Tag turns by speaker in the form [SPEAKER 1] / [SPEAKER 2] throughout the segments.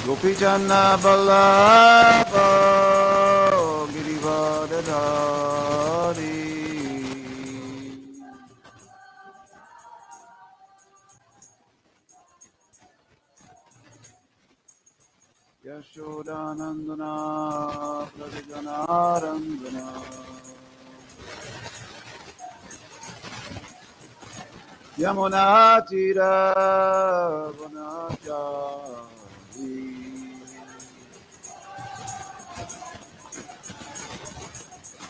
[SPEAKER 1] Gopijana Ballabha Girivardhari Yashodanandana Pravijanarandana Yamunatira Vanachari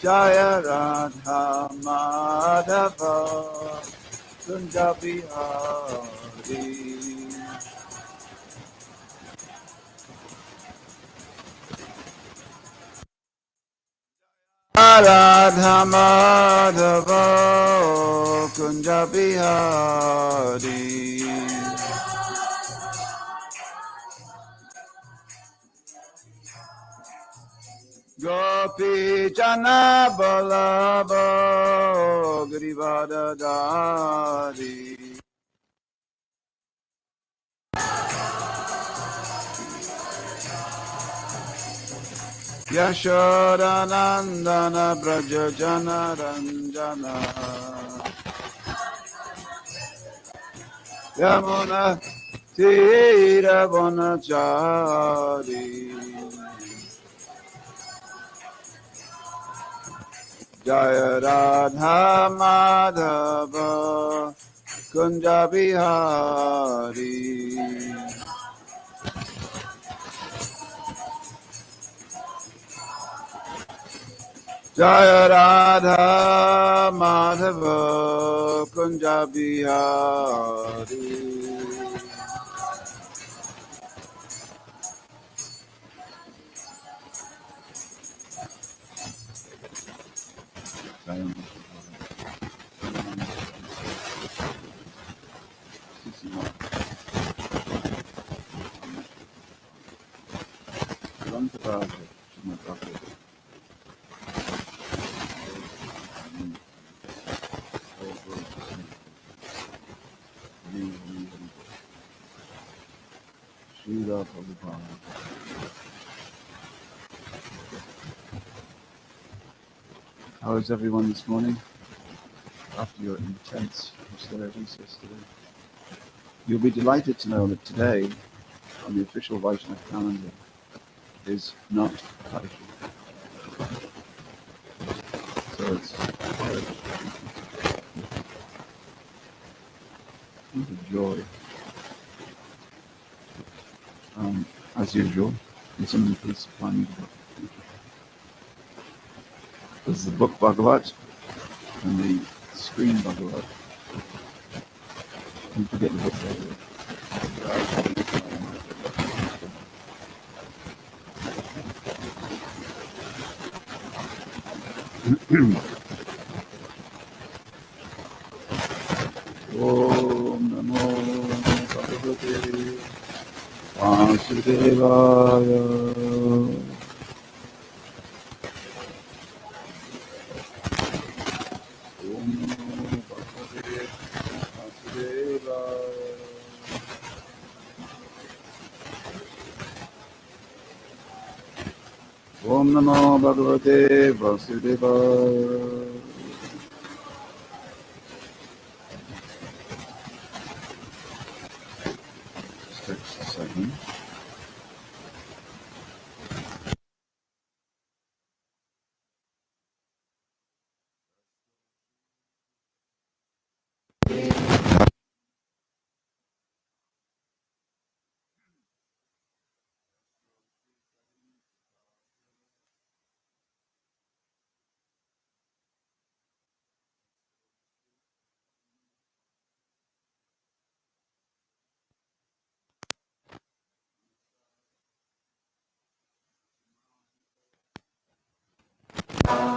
[SPEAKER 1] Jaya Radha Madhava Kunja Bihari Radha Madhava Kunja Bihari Gopi Jana Ballabha Girivardhari Yashodanandana Braja Jana Ranjana Yamuna Tira Vanachari Jaya Radha Madhava Kunja Bihari Jaya Radha Madhava Kunja Bihari Srila Prabhupada. How is everyone this morning? After your intense austerities yesterday. You'll be delighted to know that today, on the official Vaishnava calendar, is not Vaishnava. So it's a joy. as usual. Can somebody please supply me the book? There's the book Bhagavat and the screen Bhagavat. Don't forget the book Bhagavat. Om Namo Bhagavate Vasudevaya. Om Namo Bhagavate Vasudevaya. Om Namo Bhagavate Vasudevaya. Just a second.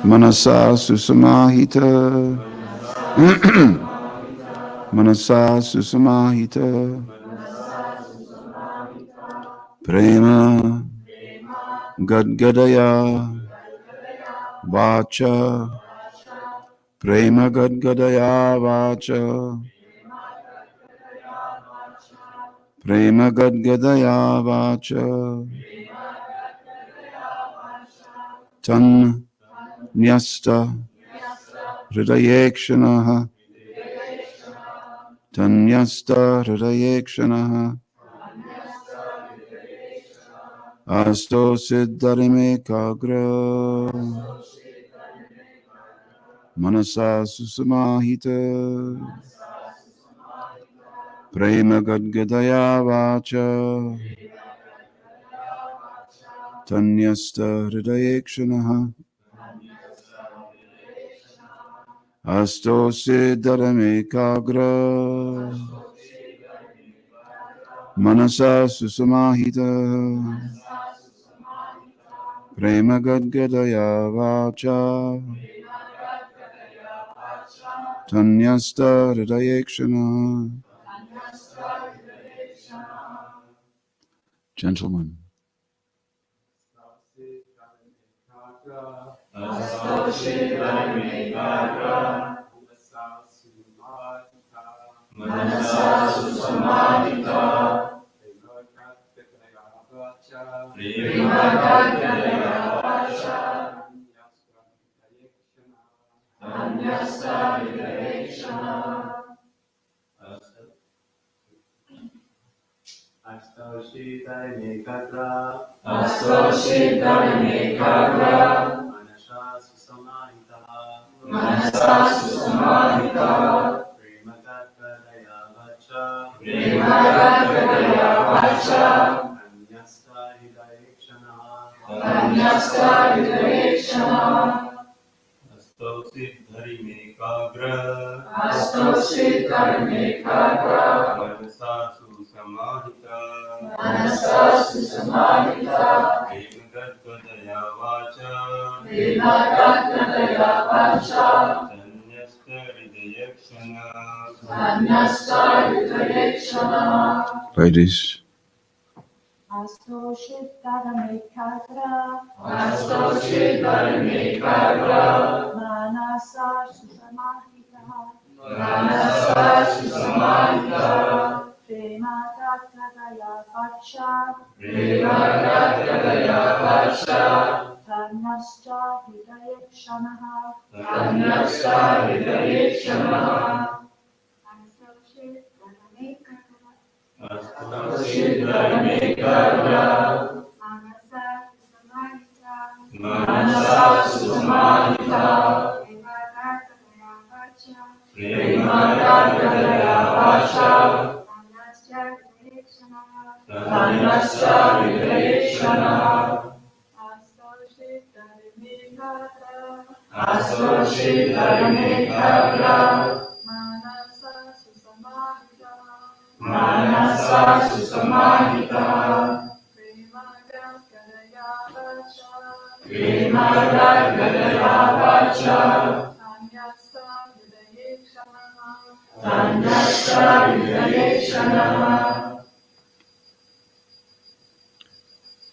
[SPEAKER 1] Manasa Susamahita. Manasa Susamahita. Prema Gadgadaya Vacha. Prema Gadgadaya Vacha. Prema Gadgadaya Vacha. Tan Nyasta Hridayekshanaha. Tanyasta Hridayekshanaha. Asto Siddharime Kagra. Manasa Susamahita. Prema Gadgadaya Vacha. Tanyasta Hridayekshanaha. Asto Siddharime Kagra. Manasa Susamahita. Prema Gadgadaya Vacha. Tanyasta Hridayekshana. Gentlemen. Ladies.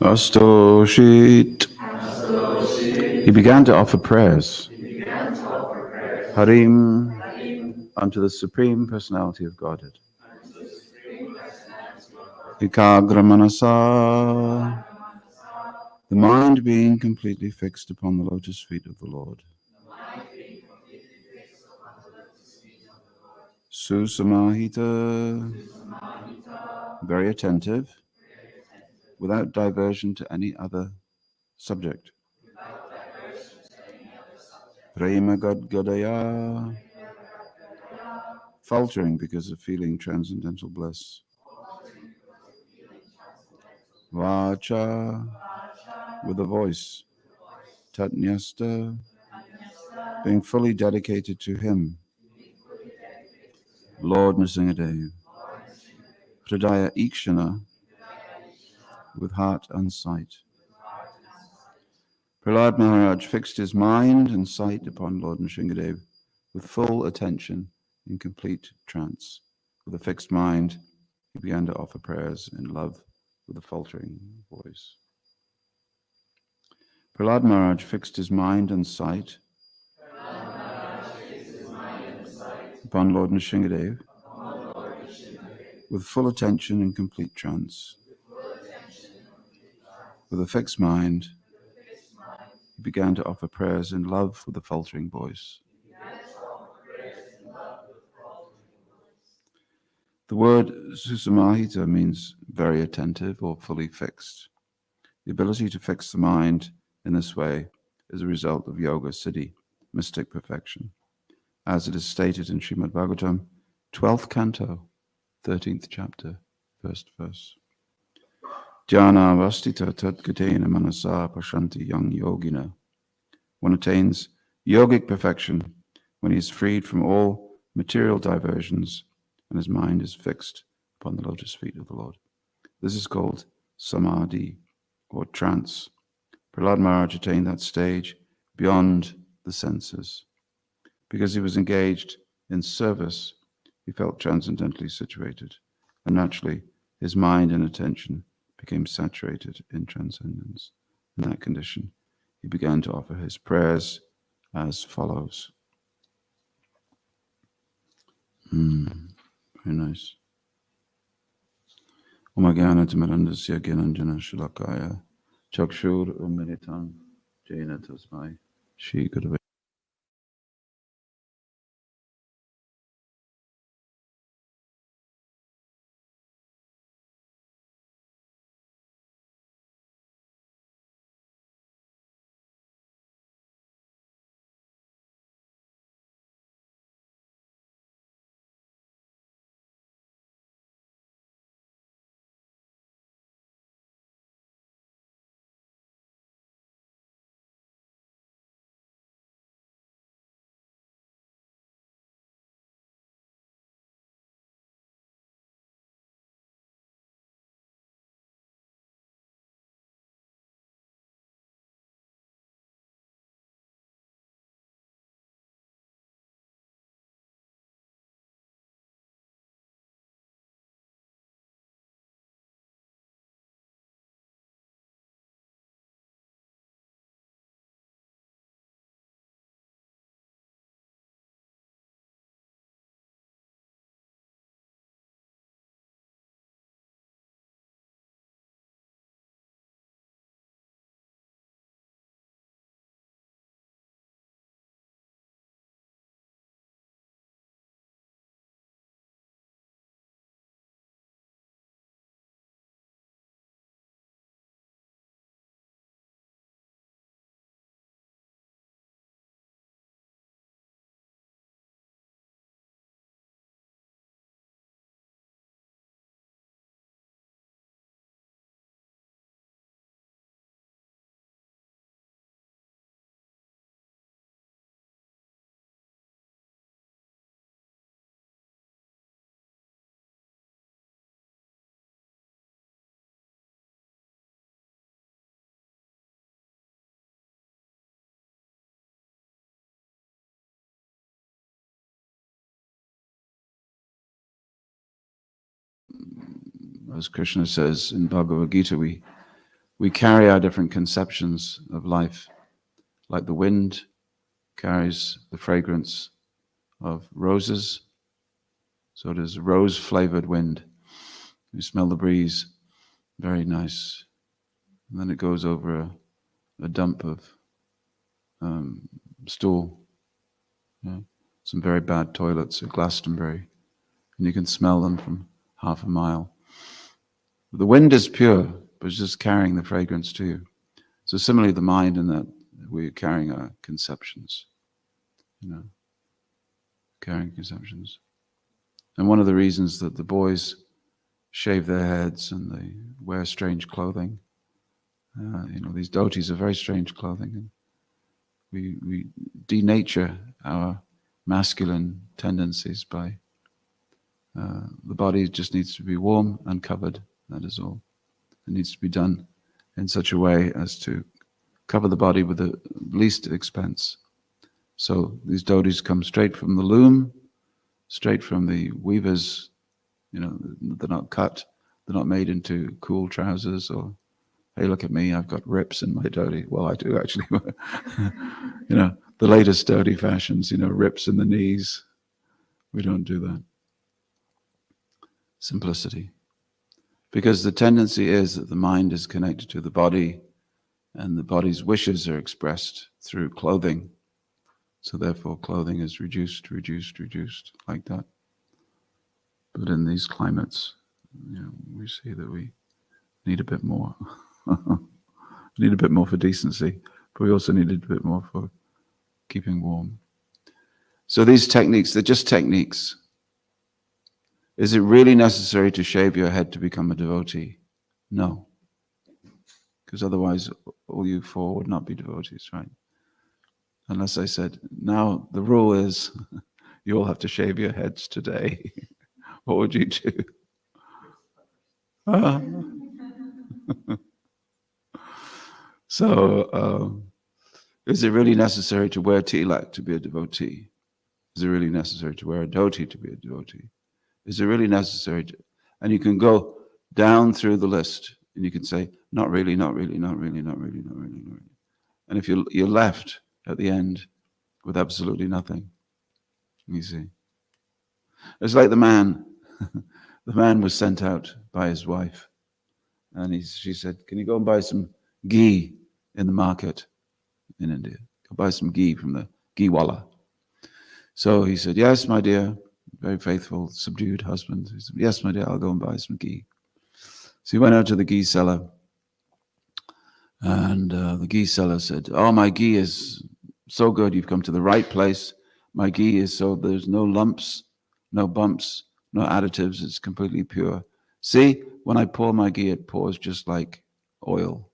[SPEAKER 1] Astoshit. He began to offer prayers. Harim, unto the Supreme Personality of Godhead. Ekagramanasa, the mind being completely fixed upon the lotus feet of the Lord. Susamahita, very attentive, without diversion to any other subject. Prema Gadgadaya, faltering because of feeling transcendental bliss. Vacha, with a voice. Tatnyasta, being fully dedicated to him. Lord Nrsingadev. Hridaya Ikshana, with heart and sight. Prahlad Maharaj fixed his mind and sight upon Lord Nrsingadev with full attention in complete trance. With a fixed mind, he began to offer prayers in love with a faltering voice. Prahlad Maharaj fixed his mind and sight upon Lord Nrsingadev with full attention in complete trance. With a fixed mind, he began to offer prayers in love with a faltering voice. The word susamahita means very attentive or fully fixed. The ability to fix the mind in this way is a result of yoga siddhi, mystic perfection, as it is stated in Srimad Bhagvatam, 12th canto, 13th chapter, first verse. Jnana vastita tatgatena manasa pashanti yang yogina. One attains yogic perfection when he is freed from all material diversions and his mind is fixed upon the lotus feet of the Lord. This is called samadhi, or trance. Prahlad Maharaj attained that stage beyond the senses. Because he was engaged in service, he felt transcendently situated, and naturally his mind and attention became saturated in transcendence. In that condition, he began to offer his prayers as follows. Very nice. Om Jnana Timirandasya Gyananjana Shalakaya Chakshur Umilitam Jena Tasmai Shri Gurave as Krishna says in Bhagavad Gita, we carry our different conceptions of life, like the wind carries the fragrance of roses. So it is rose-flavored wind. You smell the breeze, very nice. And then it goes over a dump of stool. Some very bad toilets at Glastonbury, and you can smell them from half a mile. The wind is pure, but it's just carrying the fragrance to you. So similarly, the mind, in that we're carrying our conceptions, carrying conceptions. And one of the reasons that the boys shave their heads and they wear strange clothing, these dhotis are very strange clothing, and we denature our masculine tendencies by the body just needs to be warm and covered. That is all. It needs to be done in such a way as to cover the body with the least expense. So these dhotis come straight from the loom, straight from the weavers. They're not cut. They're not made into cool trousers or, hey, look at me, I've got rips in my dhoti. Well, I do actually. The latest dhoti fashions, rips in the knees. We don't do that. Simplicity. Because the tendency is that the mind is connected to the body, and the body's wishes are expressed through clothing. So therefore clothing is reduced like that. But in these climates, we see that we need a bit more. We need a bit more for decency, but we also need a bit more for keeping warm. So these techniques, they're just techniques. Is it really necessary to shave your head to become a devotee? No. Because otherwise all you four would not be devotees, right? Unless I said, now the rule is you all have to shave your heads today. What would you do? So, is it really necessary to wear tilak to be a devotee? Is it really necessary to wear a dhoti to be a devotee? Is it really necessary to? And you can go down through the list and you can say, not really, not really, not really, not really, not really, not really. And if you're left at the end with absolutely nothing, you see. It's like the man. The man was sent out by his wife, and she said, can you go and buy some ghee in the market in India? Go buy some ghee from the ghee wala. So he said, yes, my dear. Very faithful, subdued husband. He said, yes, my dear, I'll go and buy some ghee. So he went out to the ghee seller, and the ghee seller said, oh, my ghee is so good. You've come to the right place. My ghee is so there's no lumps, no bumps, no additives. It's completely pure. See, when I pour my ghee, it pours just like oil.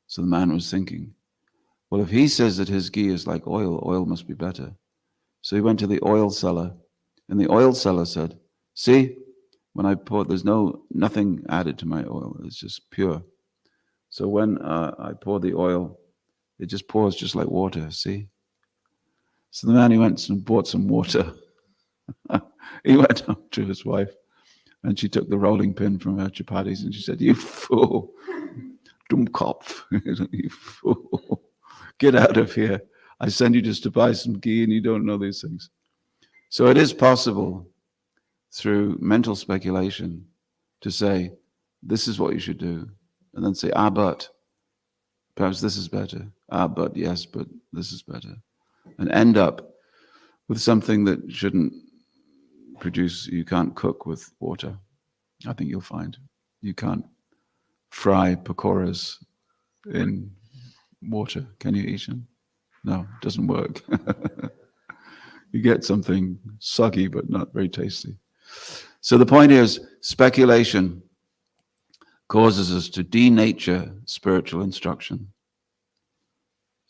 [SPEAKER 1] So the man was thinking, well, if he says that his ghee is like oil, oil must be better. So he went to the oil seller, and the oil seller said, see, when I pour, there's nothing added to my oil. It's just pure. So when I pour the oil, it just pours just like water, see? So the man, he went and bought some water. He went up to his wife, and she took the rolling pin from her chapatis, and she said, you fool, Dummkopf, you fool, get out of here. I send you just to buy some ghee, and you don't know these things. So it is possible through mental speculation to say, this is what you should do, and then say, but perhaps this is better. But yes, but this is better. And end up with something that shouldn't produce, you can't cook with water. I think you'll find you can't fry pakoras in water. Can you, Ishan? No, it doesn't work. You get something soggy but not very tasty. So the point is, speculation causes us to denature spiritual instruction.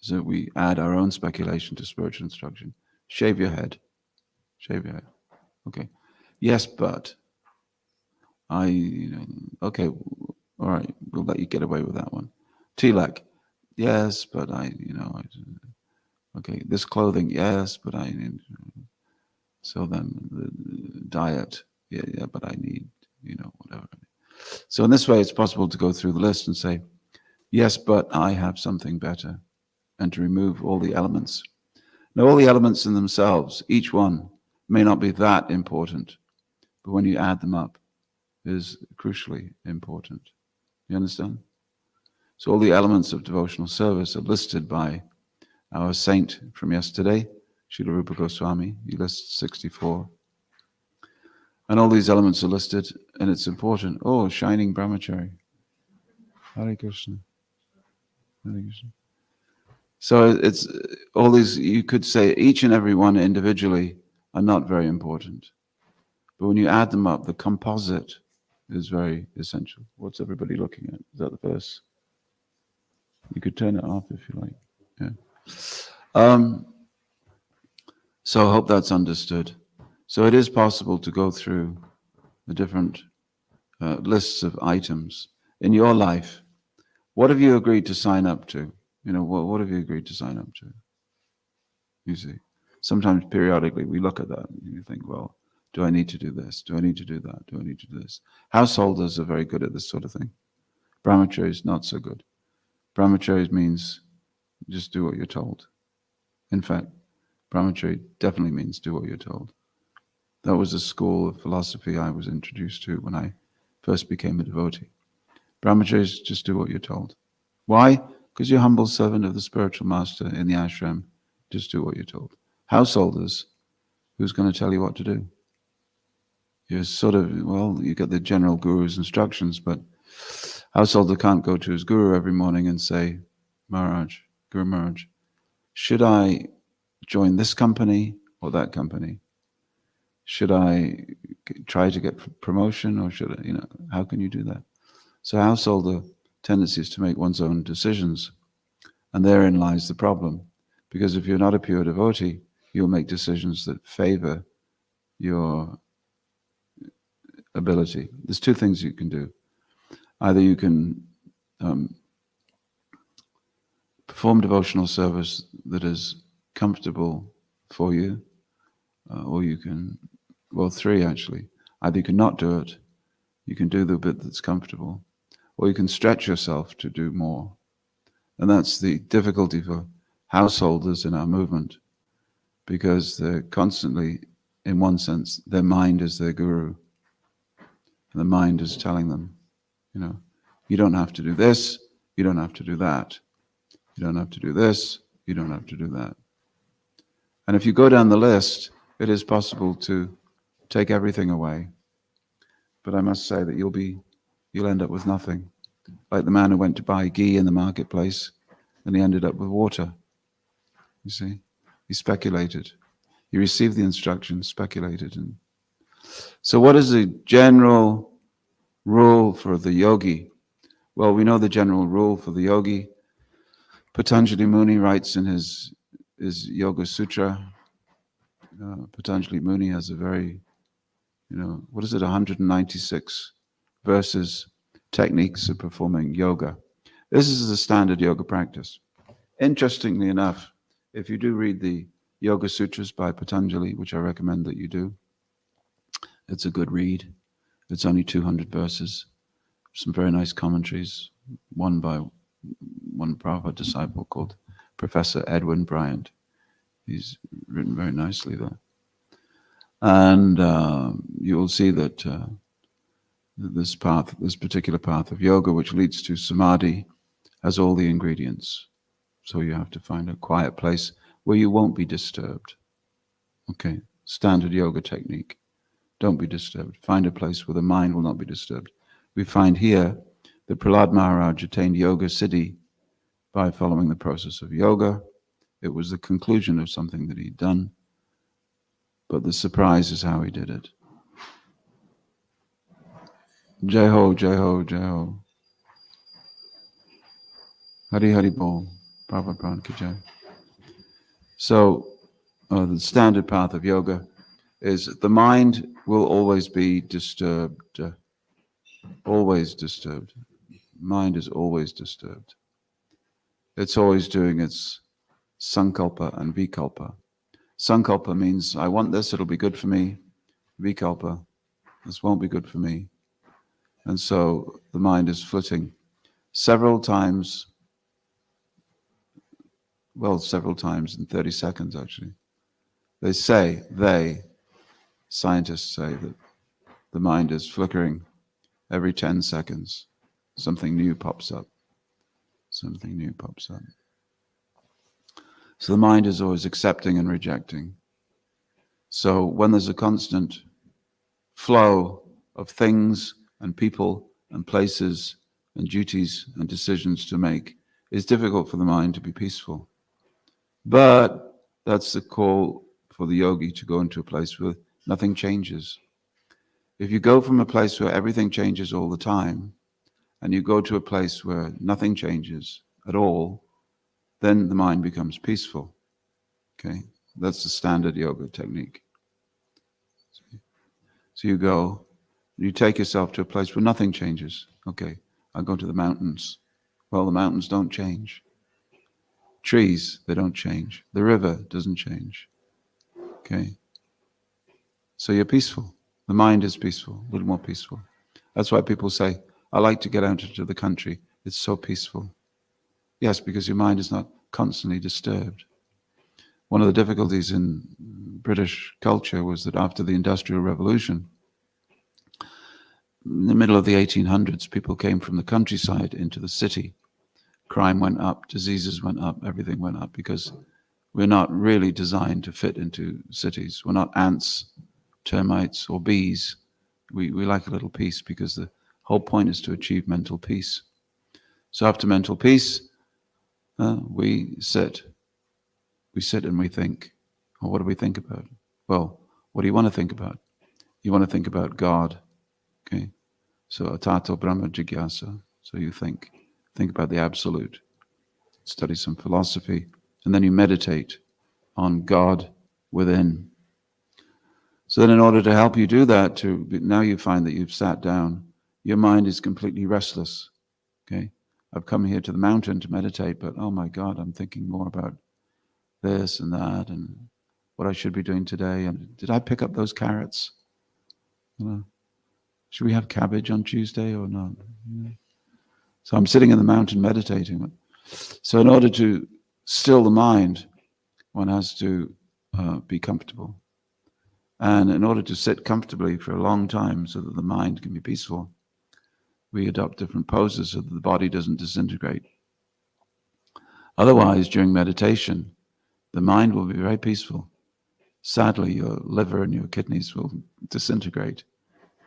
[SPEAKER 1] So we add our own speculation to spiritual instruction. Shave your head. Shave your head. Okay. Yes, but okay, all right, we'll let you get away with that one. Tilak. Yes, but okay, this clothing, yes, but so then the diet, yeah, but I need, whatever. So in this way, it's possible to go through the list and say, yes, but I have something better, and to remove all the elements. Now, all the elements in themselves, each one may not be that important, but when you add them up, is crucially important. You understand? So all the elements of devotional service are listed by our saint from yesterday, Srila Rupa Goswami. He lists 64. And all these elements are listed, and it's important. Oh, shining brahmachari. Hare Krishna. Hare Krishna. So it's all these, you could say each and every one individually are not very important. But when you add them up, the composite is very essential. What's everybody looking at? Is that the verse? You could turn it off if you like. Yeah. So I hope that's understood. So it is possible to go through the different lists of items in your life. What have you agreed to sign up to? You know, what have you agreed to sign up to? You see, sometimes periodically we look at that and you think, well, do I need to do this? Do I need to do that? Do I need to do this? Householders are very good at this sort of thing. Brahmacharis not so good. Brahmacharis means just do what you're told. In fact, brahmachari definitely means do what you're told. That was a school of philosophy I was introduced to when I first became a devotee. Brahmacharis just do what you're told. Why? Because you're humble servant of the spiritual master in the ashram. Just do what you're told. Householders, who's going to tell you what to do? You're sort of, well, you get the general guru's instructions, but householder can't go to his guru every morning and say, Maharaj, Guru Maharaj, should I join this company or that company? Should I try to get promotion or should I, how can you do that? So householder tendency is to make one's own decisions. And therein lies the problem. Because if you're not a pure devotee, you'll make decisions that favor your ability. There's two things you can do. Either you can perform devotional service that is comfortable for you, or you can, well, three actually. Either you can not do it, you can do the bit that's comfortable, or you can stretch yourself to do more. And that's the difficulty for householders in our movement, because they're constantly, in one sense, their mind is their guru. And the mind is telling them, you don't have to do this, you don't have to do that. You don't have to do this, you don't have to do that. And if you go down the list, it is possible to take everything away. But I must say that you'll end up with nothing. Like the man who went to buy ghee in the marketplace, and he ended up with water. You see? He speculated. He received the instructions, speculated. And so what is the general rule for the yogi? Well, we know the general rule for the yogi. Patanjali Muni writes in his Yoga Sutra. Patanjali Muni has a very, 196 verses, techniques of performing yoga. This is the standard yoga practice. Interestingly enough, if you do read the Yoga Sutras by Patanjali, which I recommend that you do, it's a good read. It's only 200 verses. Some very nice commentaries, one by one Prabhupada disciple called Professor Edwin Bryant. He's written very nicely there. And you'll see that this particular path of yoga, which leads to samadhi, has all the ingredients. So you have to find a quiet place where you won't be disturbed. Okay, standard yoga technique. Don't be disturbed. Find a place where the mind will not be disturbed. We find here that Prahlad Maharaj attained yoga siddhi by following the process of yoga. It was the conclusion of something that he'd done, but the surprise is how he did it. Jai Ho, Jai Ho, Jai Ho. Hari Hari Bol. Prabhupada Pran Ki Jai. So, the standard path of yoga is the mind will always be disturbed. Always disturbed. Mind is always disturbed. It's always doing its sankalpa and vikalpa. Sankalpa means, I want this, it'll be good for me. Vikalpa, this won't be good for me. And so the mind is flitting several times in 30 seconds actually. Scientists say that the mind is flickering every 10 seconds. Something new pops up. So the mind is always accepting and rejecting. So when there's a constant flow of things and people and places and duties and decisions to make, it's difficult for the mind to be peaceful. But that's the call for the yogi, to go into a place where nothing changes. If you go from a place where everything changes all the time, and you go to a place where nothing changes at all, then the mind becomes peaceful. Okay? That's the standard yoga technique. So you go, you take yourself to a place where nothing changes. Okay, I go to the mountains. Well, the mountains don't change. Trees, they don't change. The river doesn't change. Okay? So you're peaceful. The mind is peaceful, a little more peaceful. That's why people say, I like to get out into the country. It's so peaceful. Yes, because your mind is not constantly disturbed. One of the difficulties in British culture was that after the Industrial Revolution, in the middle of the 1800s, people came from the countryside into the city. Crime went up, diseases went up, everything went up, because we're not really designed to fit into cities. We're not ants, termites, or bees. We like a little peace, because the whole point is to achieve mental peace. So after mental peace, we sit and we think. Well, what do we think about? Well, what do you want to think about? You want to think about God, okay? So atato brahma jigyasa. So you think about the absolute, study some philosophy, and then you meditate on God within. So then in order to help you do that, now you find that you've sat down, your mind is completely restless, okay? I've come here to the mountain to meditate, but oh my God, I'm thinking more about this and that and what I should be doing today. And did I pick up those carrots? Should we have cabbage on Tuesday or not? So I'm sitting in the mountain meditating. So in order to still the mind, one has to be comfortable. And in order to sit comfortably for a long time so that the mind can be peaceful, we adopt different poses so that the body doesn't disintegrate. Otherwise, during meditation, the mind will be very peaceful. Sadly, your liver and your kidneys will disintegrate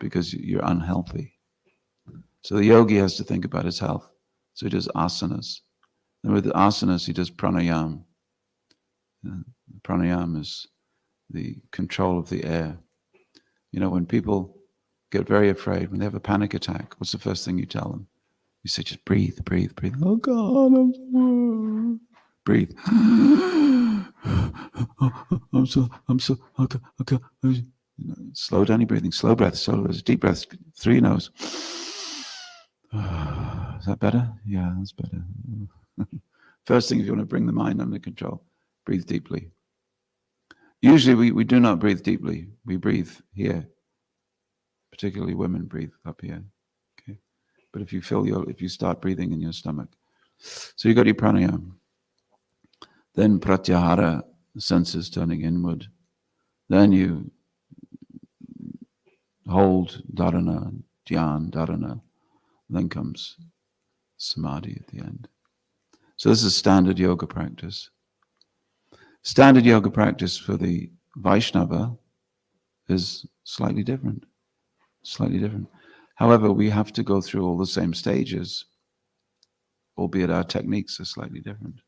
[SPEAKER 1] because you're unhealthy. So the yogi has to think about his health. So he does asanas. And with the asanas, he does pranayama. Pranayama is the control of the air. When people get very afraid, when they have a panic attack, what's the first thing you tell them? You say, just breathe, breathe, breathe. Oh God, I'm so breathe. I'm so okay. Slow down your breathing, slow breath, slow deep breaths through your nose. Is that better? Yeah, that's better. First thing, if you want to bring the mind under control, breathe deeply. Usually we do not breathe deeply. We breathe here. Particularly women breathe up here. Okay. But if you start breathing in your stomach. So you got your pranayama. Then pratyahara, the senses turning inward. Then you hold dharana, dhyan, dharana. Then comes samadhi at the end. So this is standard yoga practice. Standard yoga practice for the Vaishnava is slightly different. However, we have to go through all the same stages, albeit our techniques are slightly different.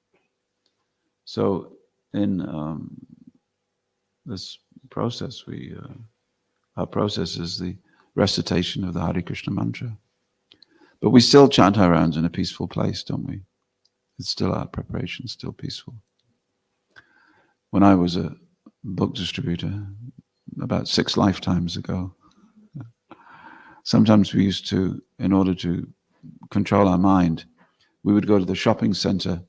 [SPEAKER 1] So in this process, our process is the recitation of the Hare Krishna mantra. But we still chant our rounds in a peaceful place, don't we? It's still our preparation, still peaceful. When I was a book distributor, about 6 lifetimes ago, sometimes we used to, in order to control our mind, we would go to the shopping center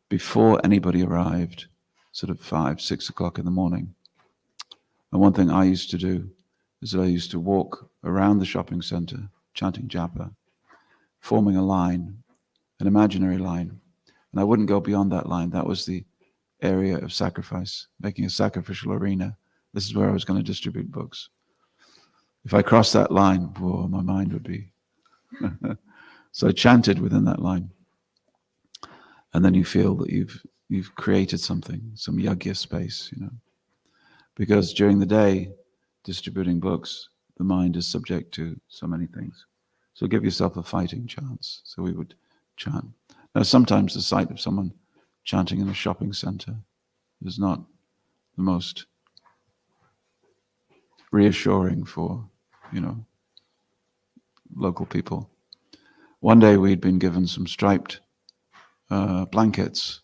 [SPEAKER 1] before anybody arrived, sort of 5, 6 o'clock in the morning. And one thing I used to do is that I used to walk around the shopping center chanting japa, forming a line, an imaginary line. And I wouldn't go beyond that line. That was the area of sacrifice, making a sacrificial arena. This is where I was going to distribute books. If I crossed that line, whoa, my mind would be. So I chanted within that line. And then you feel that you've created something, some yagya space, Because during the day, distributing books, the mind is subject to so many things. So give yourself a fighting chance. So we would chant. Now, sometimes the sight of someone chanting in a shopping center is not the most reassuring for, local people. One day we'd been given some striped blankets,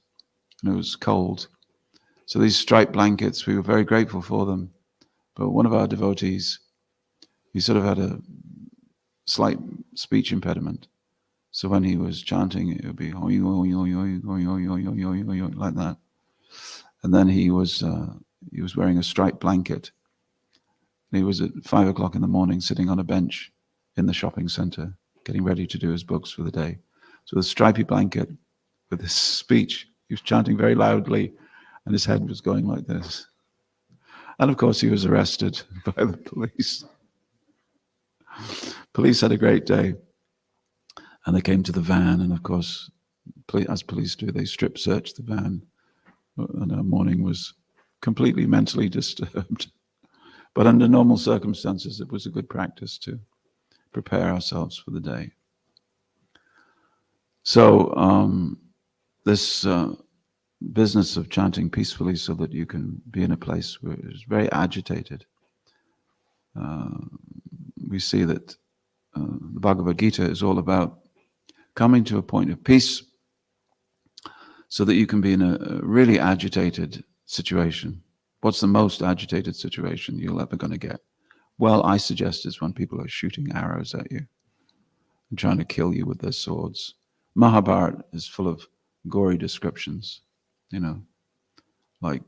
[SPEAKER 1] and it was cold. So these striped blankets, we were very grateful for them. But one of our devotees, he sort of had a slight speech impediment. So when he was chanting, it would be like that. And then he was wearing a striped blanket. And he was at 5 o'clock in the morning sitting on a bench in the shopping center, getting ready to do his books for the day. So the stripy blanket with his speech, he was chanting very loudly, and his head was going like this. And of course, he was arrested by the police. Police had a great day. And they came to the van, and of course, as police do, they strip searched the van. And our morning was completely mentally disturbed. But under normal circumstances, it was a good practice to prepare ourselves for the day. So this business of chanting peacefully so that you can be in a place where it's very agitated. We see that the Bhagavad Gita is all about coming to a point of peace so that you can be in a really agitated situation. What's the most agitated situation you're ever going to get? Well, I suggest it's when people are shooting arrows at you and trying to kill you with their swords. Mahabharata is full of gory descriptions, like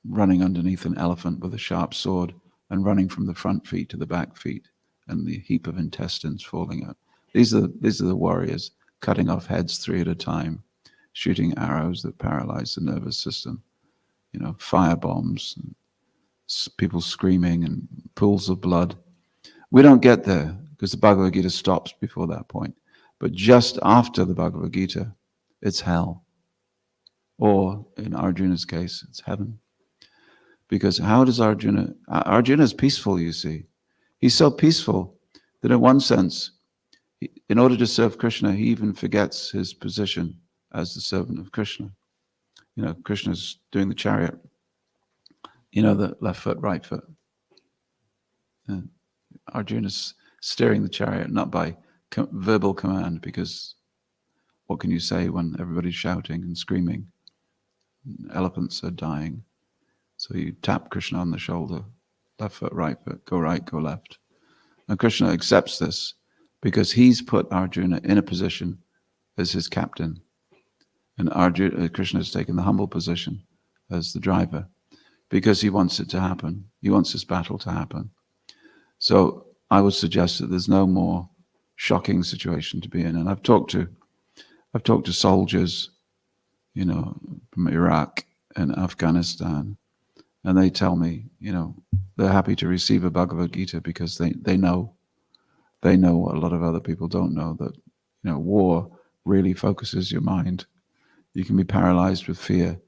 [SPEAKER 1] running underneath an elephant with a sharp sword and running from the front feet to the back feet and the heap of intestines falling out. These are the warriors cutting off heads 3 at a time, shooting arrows that paralyze the nervous system, fire bombs, and people screaming and pools of blood. We don't get there because the Bhagavad Gita stops before that point. But just after the Bhagavad Gita, it's hell. Or in Arjuna's case, it's heaven. Because how does Arjuna is peaceful, you see. He's so peaceful that in one sense, in order to serve Krishna, he even forgets his position as the servant of Krishna. Krishna's doing the chariot. The left foot, right foot. Arjuna's steering the chariot, not by verbal command, because what can you say when everybody's shouting and screaming? Elephants are dying. So you tap Krishna on the shoulder, left foot, right foot, go right, go left. And Krishna accepts this because he's put Arjuna in a position as his captain. And Krishna has taken the humble position as the driver because he wants it to happen. He wants this battle to happen. So I would suggest that there's no more shocking situation to be in. And I've talked to soldiers, from Iraq and Afghanistan, and they tell me, they're happy to receive a Bhagavad Gita because they know what a lot of other people don't know, that, war really focuses your mind. You can be paralyzed with fear.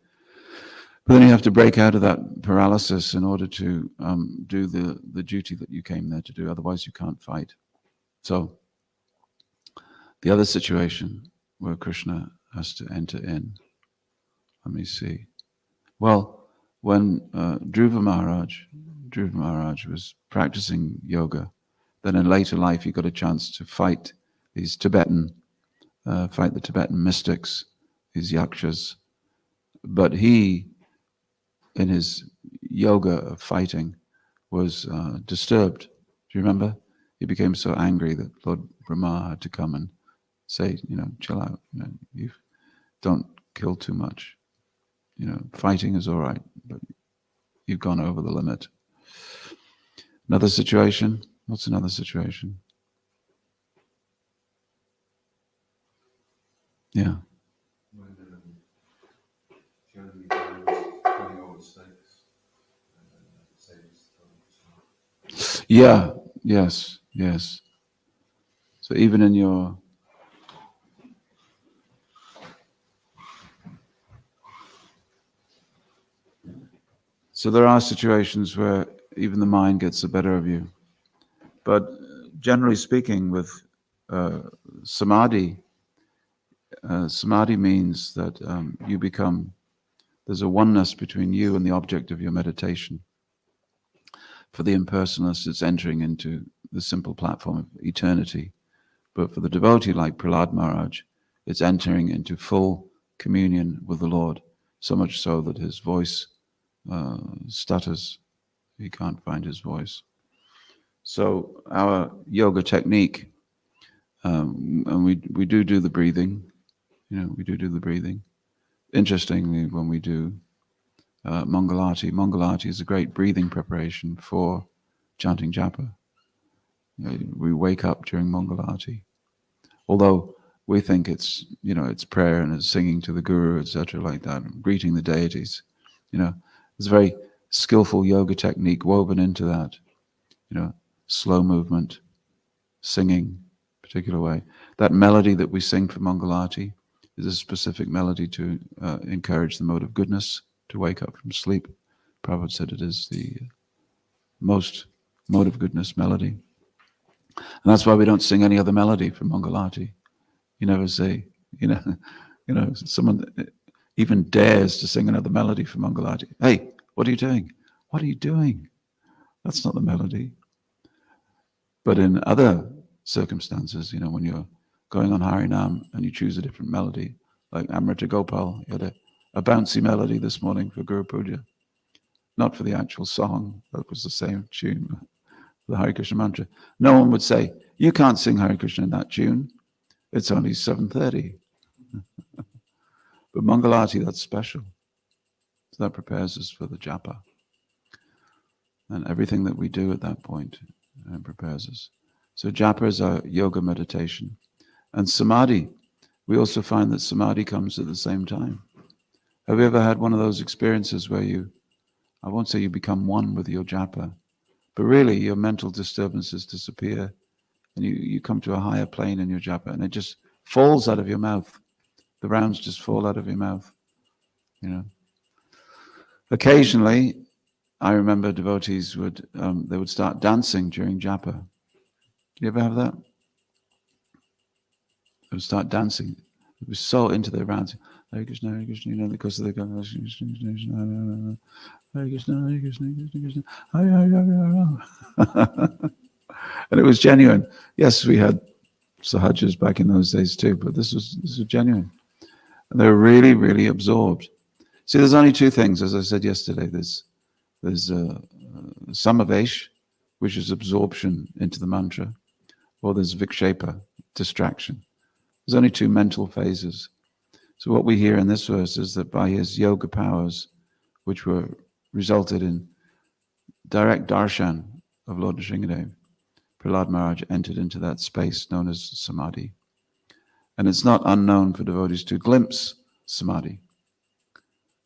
[SPEAKER 1] But then you have to break out of that paralysis in order to do the duty that you came there to do. Otherwise, you can't fight. So the other situation where Krishna has to enter in, let me see. Well, when Dhruva Maharaj was practicing yoga, then in later life he got a chance to fight these the Tibetan mystics, these yakshas. But he, in his yoga of fighting, was disturbed. Do you remember? He became so angry that Lord Brahma had to come and say, chill out. You don't kill too much. Fighting is all right, but you've gone over the limit. Another situation? What's another situation? Yeah.
[SPEAKER 2] When Jeremy was coming over stakes, saves time.
[SPEAKER 1] Yeah. Yes. Yes. So even in your so there are situations where even the mind gets the better of you, but generally speaking, with uh, samadhi, samadhi means that you become. There's a oneness between you and the object of your meditation. For the impersonalist, it's entering into the simple platform of eternity. But for the devotee like Prahlad Maharaj, it's entering into full communion with the Lord, so much so that his voice stutters. He can't find his voice. So our yoga technique, and we do the breathing, we do the breathing. Interestingly, when we do Mangalati is a great breathing preparation for chanting japa. We wake up during Mangalati. Although we think it's prayer and it's singing to the guru, etc., like that, and greeting the deities. There's a very skillful yoga technique woven into that. Slow movement, singing, particular way. That melody that we sing for Mangalati is a specific melody to encourage the mode of goodness to wake up from sleep. Prabhupada said it is the most mode of goodness melody, and that's why we don't sing any other melody for Mangalati. You never say, someone even dares to sing another melody for Mangalati. Hey, what are you doing? What are you doing? That's not the melody. But in other circumstances, when you're going on Harinam and you choose a different melody, like Amrita Gopal, he had a bouncy melody this morning for Guru Puja, not for the actual song, that was the same tune, the Hare Krishna mantra. No one would say, you can't sing Hare Krishna in that tune. It's only 7:30. But Mangalati, that's special. So that prepares us for the japa. And everything that we do at that point prepares us. So japa is our yoga meditation. And samadhi, we also find that samadhi comes at the same time. Have you ever had one of those experiences where I won't say you become one with your japa, but really your mental disturbances disappear and you come to a higher plane in your japa and it just falls out of your mouth. The rounds just fall out of your mouth. Occasionally, I remember devotees would start dancing during japa. Do you ever have that? They would start dancing. It was so into their rounds. Hare Krishna, because of the Hare Krishna, Hare Krishna, Hare Krishna, Krishna Krishna, Hare Hare. And it was genuine. Yes, we had sahajas back in those days too, but this was genuine. And they were really, really absorbed. See, there's only two things, as I said yesterday. There's samavesh, which is absorption into the mantra, or there's vikshepa, distraction. There's only two mental phases. So what we hear in this verse is that by his yoga powers, which were resulted in direct darshan of Lord Nrsimhadev, Prahlad Maharaj entered into that space known as samadhi. And it's not unknown for devotees to glimpse samadhi.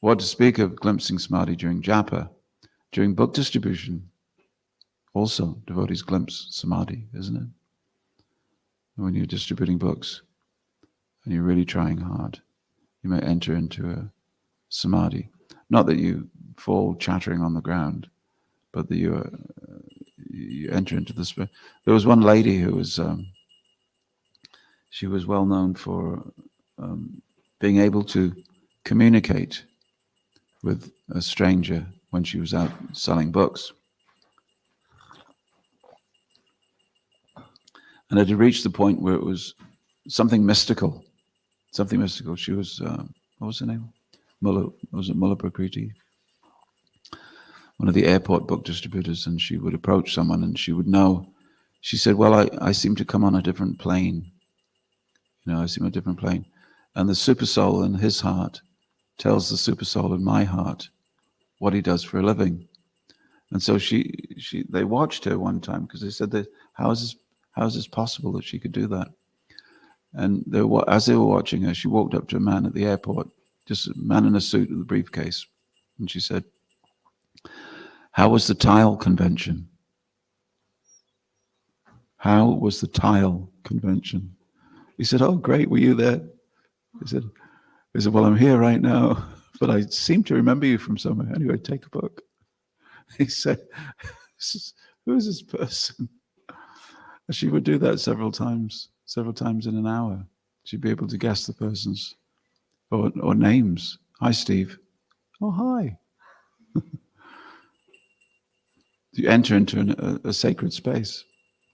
[SPEAKER 1] What to speak of glimpsing samadhi during japa, during book distribution, also devotees glimpse samadhi, isn't it? When you're distributing books and you're really trying hard, you may enter into a samadhi. Not that you fall chattering on the ground, but that you enter into the spirit. There was one lady who was, she was well known for being able to communicate with a stranger when she was out selling books. And it had reached the point where it was something mystical. She was, what was her name? Was it Mulla Prakriti? One of the airport book distributors, and she would approach someone and she would know. She said, well, I seem to come on a different plane. I seem on a different plane. And the super soul in his heart tells the super soul in my heart what he does for a living. And so they watched her one time because they said that how is this possible that she could do that? And as they were watching her, she walked up to a man at the airport, just a man in a suit with a briefcase. And she said, "How was the tile convention? How was the tile convention?" He said, "Oh, great. Were you there?" He said, "Well, I'm here right now, but I seem to remember you from somewhere. Anyway, take a book." He said, "Who is this person?" And she would do that several times in an hour. She'd be able to guess the person's or names. "Hi, Steve." "Oh, hi." You enter into a sacred space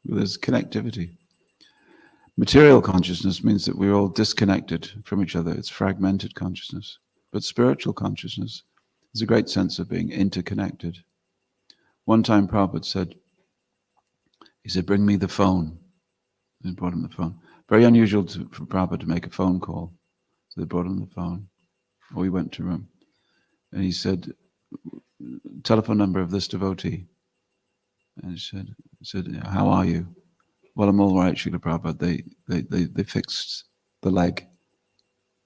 [SPEAKER 1] where there's connectivity. Material consciousness means that we're all disconnected from each other. It's fragmented consciousness. But spiritual consciousness is a great sense of being interconnected. One time Prabhupada said, "Bring me the phone." They brought him the phone. Very unusual for Prabhupada to make a phone call. So they brought him the phone. Or we went to a room. And he said, "Telephone number of this devotee." And he said, "How are you?" "Well, I'm all right, Srila Prabhupada. They fixed the leg.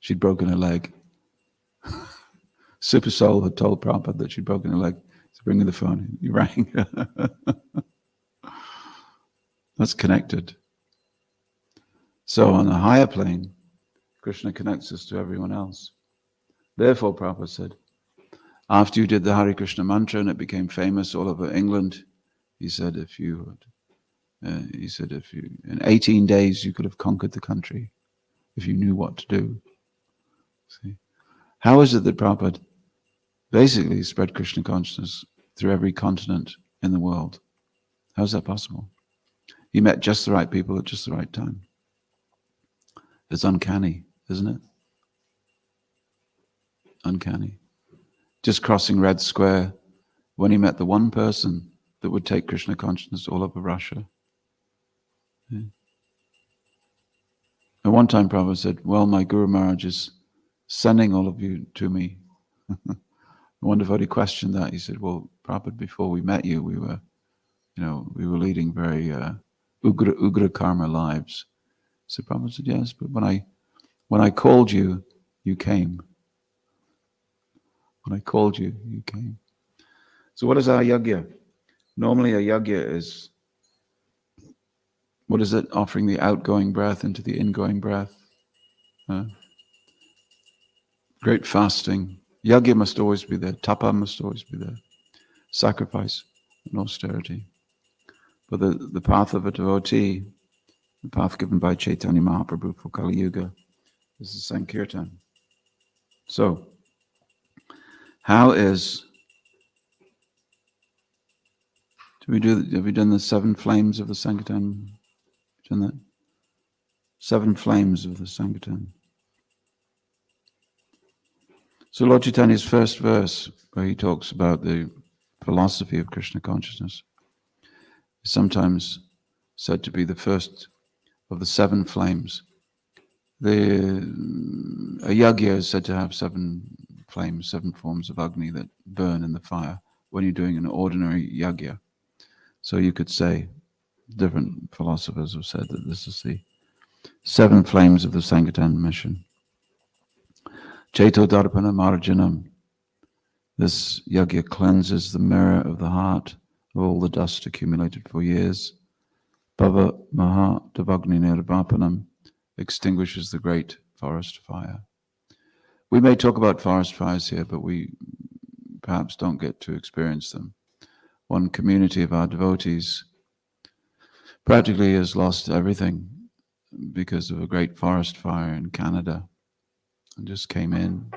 [SPEAKER 1] She'd broken her leg." Super Soul had told Prabhupada that she'd broken her leg. So bring me the phone. He rang. That's connected. So on a higher plane, Krishna connects us to everyone else. Therefore, Prabhupada said, after you did the Hare Krishna mantra and it became famous all over England, he said, if you in 18 days you could have conquered the country if you knew what to do. See, how is it that Prabhupada basically spread Krishna consciousness through every continent in the world? How is that possible? He met just the right people at just the right time. It's uncanny, isn't it? Uncanny. Just crossing Red Square when he met the one person that would take Krishna consciousness all over Russia. Yeah. And one time Prabhupada said, "Well, my Guru Maharaj is sending all of you to me." One devotee questioned that. He said, "Well, Prabhupada, before we met you, we were leading very ugra karma lives." So Prabhupada said, "Yes, but when I called you, you came. When I called you, you came." So what is our yajna? Normally a yajna is, what is it? Offering the outgoing breath into the ingoing breath. Great fasting. Yajna must always be there. Tapa must always be there. Sacrifice and austerity. But the path of a devotee, the path given by Chaitanya Mahaprabhu for Kali Yuga, is the Sankirtan. So, have we done the 7 flames of the Sankirtan? Done that? 7 flames of the Sankirtan. So Lord Chaitanya's first verse, where he talks about the philosophy of Krishna consciousness, is sometimes said to be the first of the 7 flames. A yajna is said to have 7 flames, 7 forms of Agni that burn in the fire when you're doing an ordinary yajna. So you could say, different philosophers have said that this is the 7 flames of the Sankirtan mission. Chaito Darpana Marjanam. This yajna cleanses the mirror of the heart of all the dust accumulated for years. Bhava Maha Davagni Nirvapanam extinguishes the great forest fire. We may talk about forest fires here, but we perhaps don't get to experience them. One community of our devotees practically has lost everything because of a great forest fire in Canada, and just came in,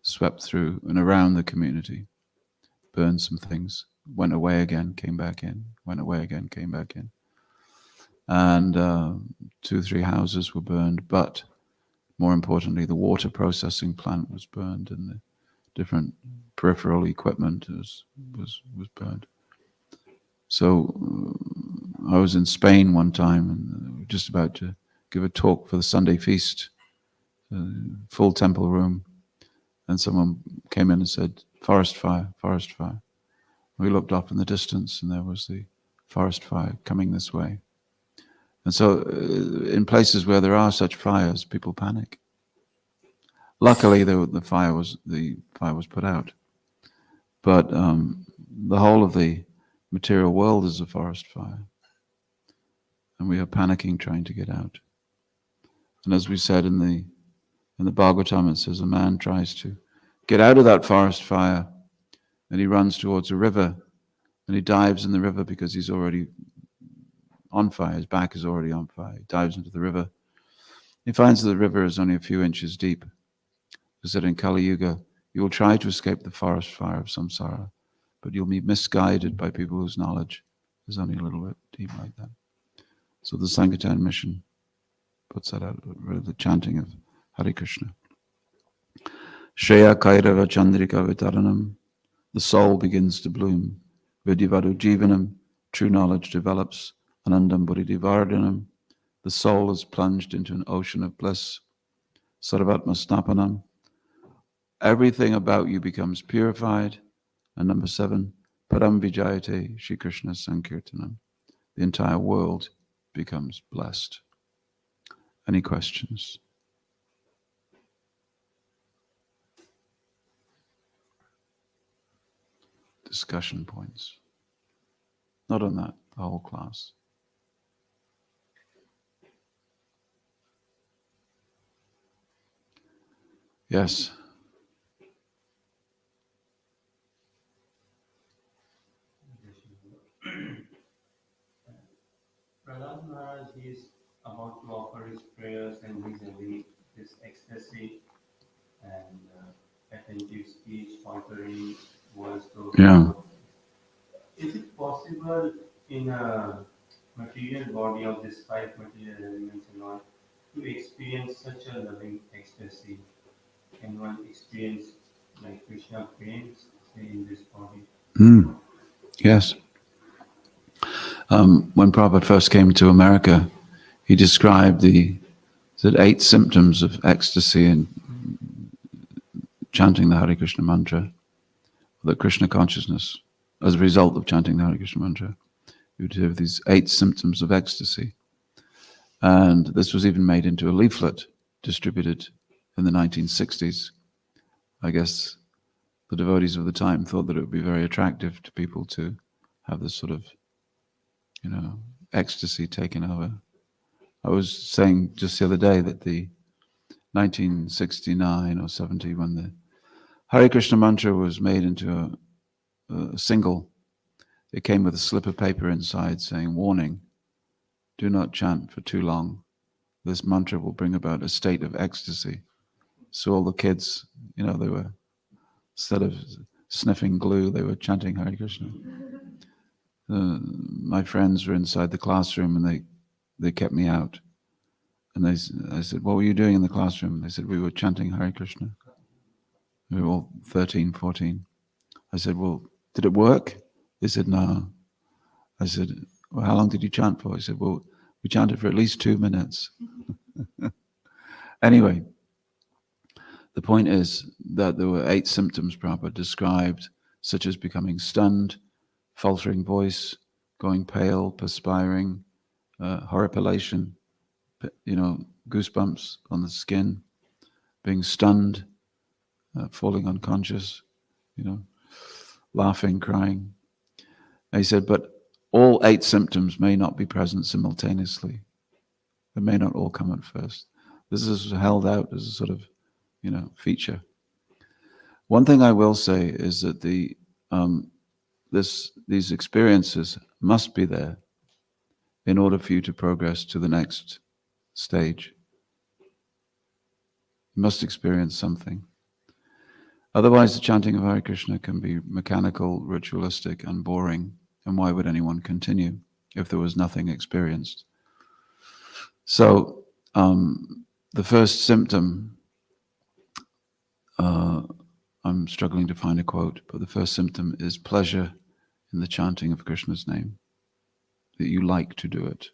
[SPEAKER 1] swept through and around the community, burned some things, went away again, came back in, went away again, came back in. And 2-3 houses were burned, but more importantly, the water processing plant was burned and the different peripheral equipment was burned. So I was in Spain one time and we were just about to give a talk for the Sunday feast, full temple room, and someone came in and said, "Forest fire, forest fire." We looked up in the distance and there was the forest fire coming this way. And so in places where there are such fires, people panic. Luckily, the fire was put out. But the whole of the material world is a forest fire. And we are panicking trying to get out. And as we said in the Bhagvatam, it says a man tries to get out of that forest fire and he runs towards a river and he dives in the river because he's already on fire. His back is already on fire. He dives into the river. He finds that the river is only a few inches deep. He said in Kali Yuga, you will try to escape the forest fire of samsara, but you'll be misguided by people whose knowledge is only a little bit deep like that. So the Sankirtan mission puts that out, the chanting of Hare Krishna. Shreya Kairava Chandrika Vitaranam, the soul begins to bloom. Vidyavadu Jivanam, true knowledge develops. Anandam Buddhidivardhanam, the soul is plunged into an ocean of bliss. Sarvatma Snapanam, everything about you becomes purified. And number 7, Param Vijayate Shri Krishna Sankirtanam, the entire world becomes blessed. Any questions? Discussion points? Not on that, the whole class. Yes.
[SPEAKER 3] Prahlad Maharaj, he is about to offer his prayers and he's having this ecstasy and attentive speech, faltering voice.
[SPEAKER 1] Yeah.
[SPEAKER 3] Is it possible in a material body of this 5 material elements and all to experience such a loving ecstasy? Can one experience like Krishna pains, say, in this body?
[SPEAKER 1] Yes. When Prabhupada first came to America, he described the 8 symptoms of ecstasy in chanting the Hare Krishna mantra, the Krishna consciousness, as a result of chanting the Hare Krishna mantra. You would have these 8 symptoms of ecstasy. And this was even made into a leaflet distributed in the 1960s. I guess the devotees of the time thought that it would be very attractive to people to have this sort of, ecstasy taken over. I was saying just the other day that the 1969 or 70, when the Hare Krishna mantra was made into a single, it came with a slip of paper inside saying, warning, do not chant for too long. This mantra will bring about a state of ecstasy. So all the kids, they were, instead of sniffing glue, they were chanting Hare Krishna. My friends were inside the classroom and they kept me out. And I said, what were you doing in the classroom? They said, we were chanting Hare Krishna. We were all 13, 14. I said, well, did it work? They said, no. I said, well, how long did you chant for? He said, well, we chanted for at least 2 minutes. Anyway, the point is that there were 8 symptoms Prabhupada described, such as becoming stunned, faltering voice, going pale, perspiring, horripilation, goosebumps on the skin, being stunned, falling unconscious, laughing, crying. And he said, but all 8 symptoms may not be present simultaneously. They may not all come at first. This is held out as a sort of, feature. One thing I will say is that these experiences must be there in order for you to progress to the next stage. You must experience something. Otherwise, the chanting of Hare Krishna can be mechanical, ritualistic, and boring. And why would anyone continue if there was nothing experienced? So, the first symptom, I'm struggling to find a quote, but the first symptom is pleasure in the chanting of Krishna's name, that you like to do it.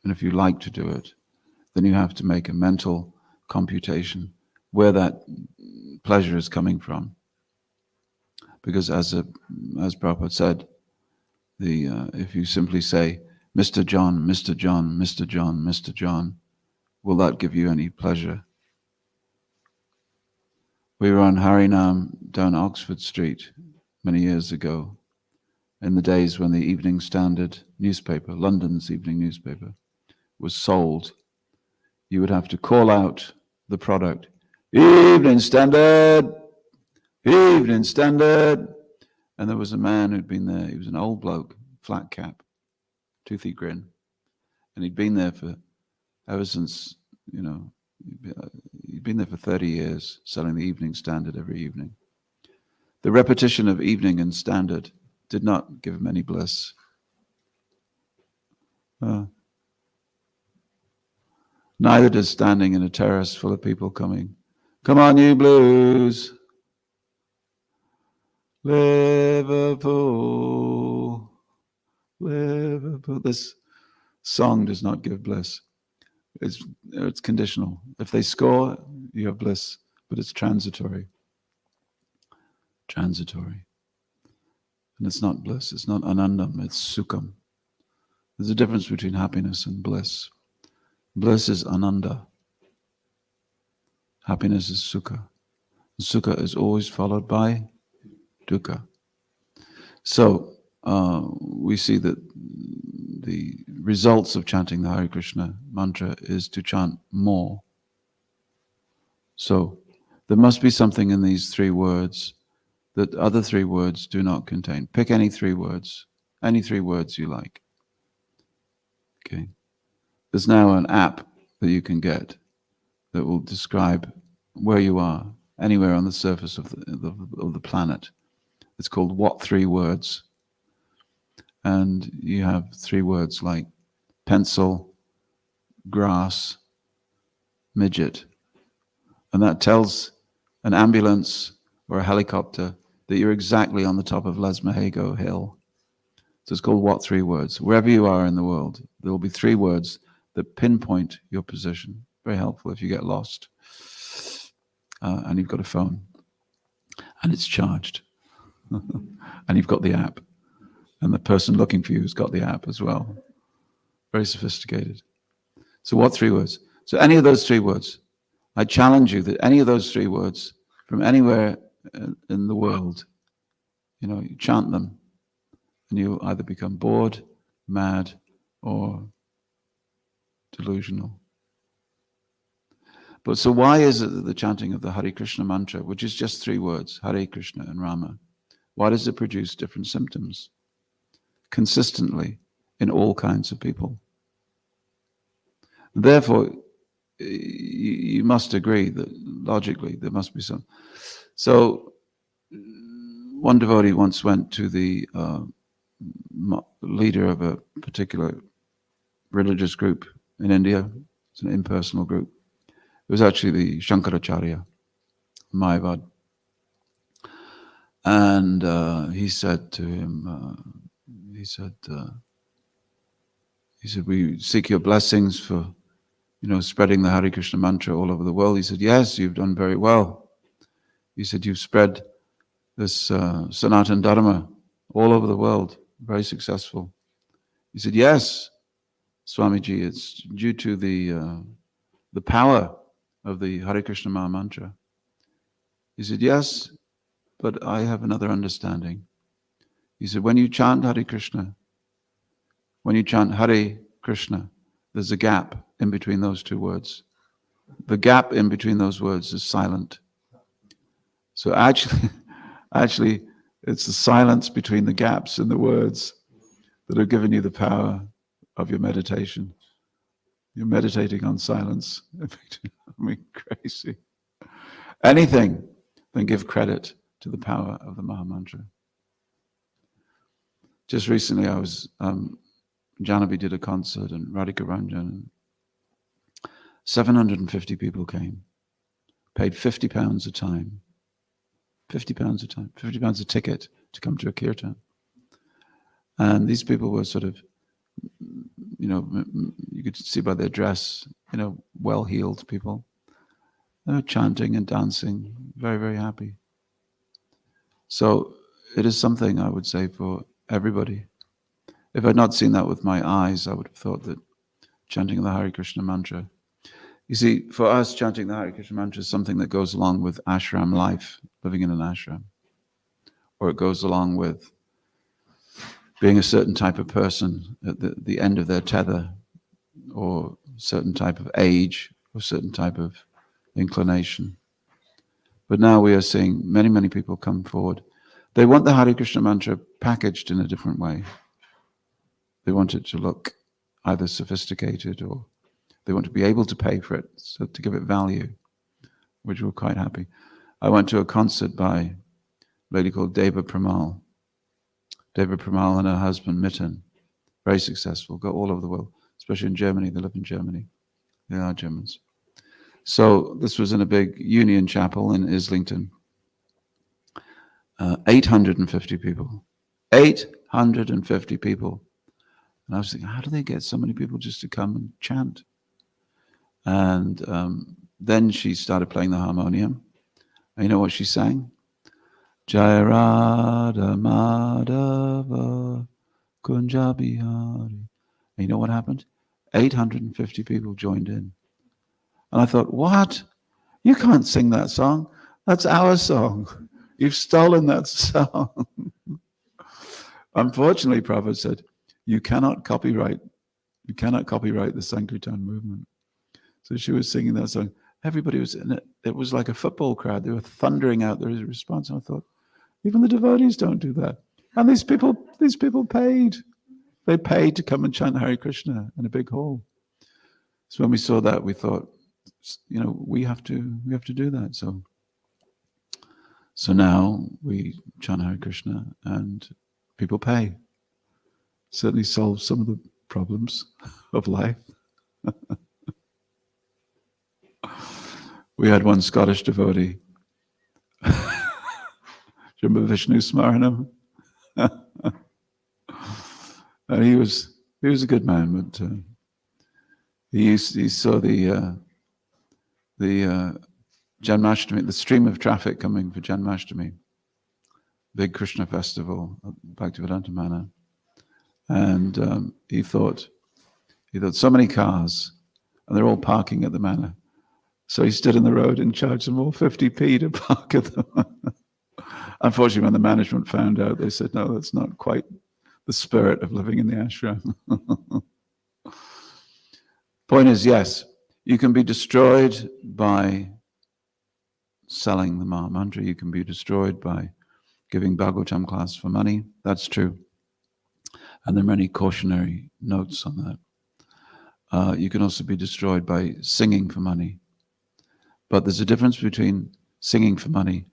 [SPEAKER 1] And if you like to do it, then you have to make a mental computation where that pleasure is coming from. Because as Prabhupada said, if you simply say, Mr. John, Mr. John, Mr. John, Mr. John. Will that give you any pleasure? We were on Harinam down Oxford Street many years ago, in the days when the Evening Standard newspaper, London's evening newspaper, was sold. You would have to call out the product, Evening Standard, Evening Standard. And there was a man who'd been there. He was an old bloke, flat cap, toothy grin. And he'd been there ever since, he'd been there for 30 years, selling the Evening Standard every evening. The repetition of Evening and Standard did not give him any bliss. Neither does standing in a terrace full of people coming, come on you blues, Liverpool, Liverpool. This song does not give bliss. It's conditional. If they score, you have bliss, but it's transitory. Transitory. And it's not bliss, it's not anandam, it's sukham. There's a difference between happiness and bliss. Bliss is ananda. Happiness is sukha. Sukha is always followed by dukkha. So we see that the results of chanting the Hare Krishna mantra is to chant more. So there must be something in these 3 words that other 3 words do not contain. Pick any 3 words you like. Okay. There's now an app that you can get that will describe where you are, anywhere on the surface of the planet. It's called What 3 Words? And you have 3 words like pencil, grass, midget. And that tells an ambulance or a helicopter that you're exactly on the top of Lesmahago Hill. So it's called What 3 Words? Wherever you are in the world, there will be 3 words that pinpoint your position. Very helpful if you get lost. And you've got a phone. And it's charged. And you've got the app. And the person looking for you has got the app as well. Very sophisticated. So what 3 words? So any of those 3 words, I challenge you that any of those 3 words from anywhere in the world, you chant them and you either become bored, mad, or delusional. But so why is it that the chanting of the Hare Krishna mantra, which is just 3 words, Hare Krishna and Rama, why does it produce different symptoms consistently in all kinds of people? Therefore, you must agree that logically there must be some. So one devotee once went to the leader of a particular religious group in India. It's an impersonal group. It was actually the Shankaracharya, Mayavad. And he said to him, he said, we seek your blessings for, spreading the Hare Krishna mantra all over the world. He said, yes, you've done very well. He said, you've spread this Sanatan Dharma all over the world, very successful. He said, yes, Swamiji, it's due to the power of the Hare Krishna Maha Mantra. He said, yes, but I have another understanding. He said, when you chant Hare Krishna, there's a gap in between those 2 words. The gap in between those words is silent. So actually, it's the silence between the gaps in the words that have given you the power of your meditation. You're meditating on silence. I mean, crazy. Anything then give credit to the power of the Maha Mantra. Just recently I was, Janavi did a concert and Radhika Ranjan. 750 people came, paid £50 a time. £50 a time, £50 a ticket to come to a kirtan. And these people were sort of, you could see by their dress, well-heeled people. They were chanting and dancing, very, very happy. So it is something I would say for everybody. if I'd not seen that with my eyes, I would have thought that chanting the Hare Krishna mantra. You see, for us, chanting the Hare Krishna mantra is something that goes along with ashram life, living in an ashram. Or it goes along with being a certain type of person at the end of their tether, or a certain type of age, or a certain type of inclination. But now we are seeing many, many people come forward. They want the Hare Krishna mantra packaged in a different way. They want it to look either sophisticated, or they want to be able to pay for it, so to give it value, which we're quite happy. I went to a concert by a lady called Deva Premal. Deva Premal and her husband Mitten, very successful, go all over the world, especially in Germany. They live in Germany. They are Germans. So this was in a big Union Chapel in Islington. 850 people. 850 people. And I was thinking, how do they get so many people just to come and chant? And then she started playing the harmonium. And you know what she sang? Jaya Radha Madhava Kunja Bihari. And you know what happened? 850 people joined in. And I thought, what? You can't sing that song. That's our song. You've stolen that song. Unfortunately, Prabhupada said, you cannot copyright the Sankirtan movement. So she was singing that song. Everybody was in it. It was like a football crowd. They were thundering out their response. And I thought, even the devotees don't do that. And these people paid. They paid to come and chant Hare Krishna in a big hall. So when we saw that, we thought, we have to do that. So now we chant Hare Krishna and people pay. Certainly solves some of the problems of life. We had one Scottish devotee. Do you remember Vishnu Smaranam? And he was a good man, but he saw the Janmashtami, the stream of traffic coming for Janmashtami, big Krishna festival at Bhaktivedanta Manor, and he thought so many cars, and they're all parking at the manor. So he stood in the road and charged them all 50p to park at them. Unfortunately, when the management found out, they said, no, that's not quite the spirit of living in the ashram. Point is, yes, you can be destroyed by selling the Maha Mantra. You can be destroyed by giving Bhagavatam class for money. That's true. And there are many cautionary notes on that. You can also be destroyed by singing for money. But there's a difference between singing for money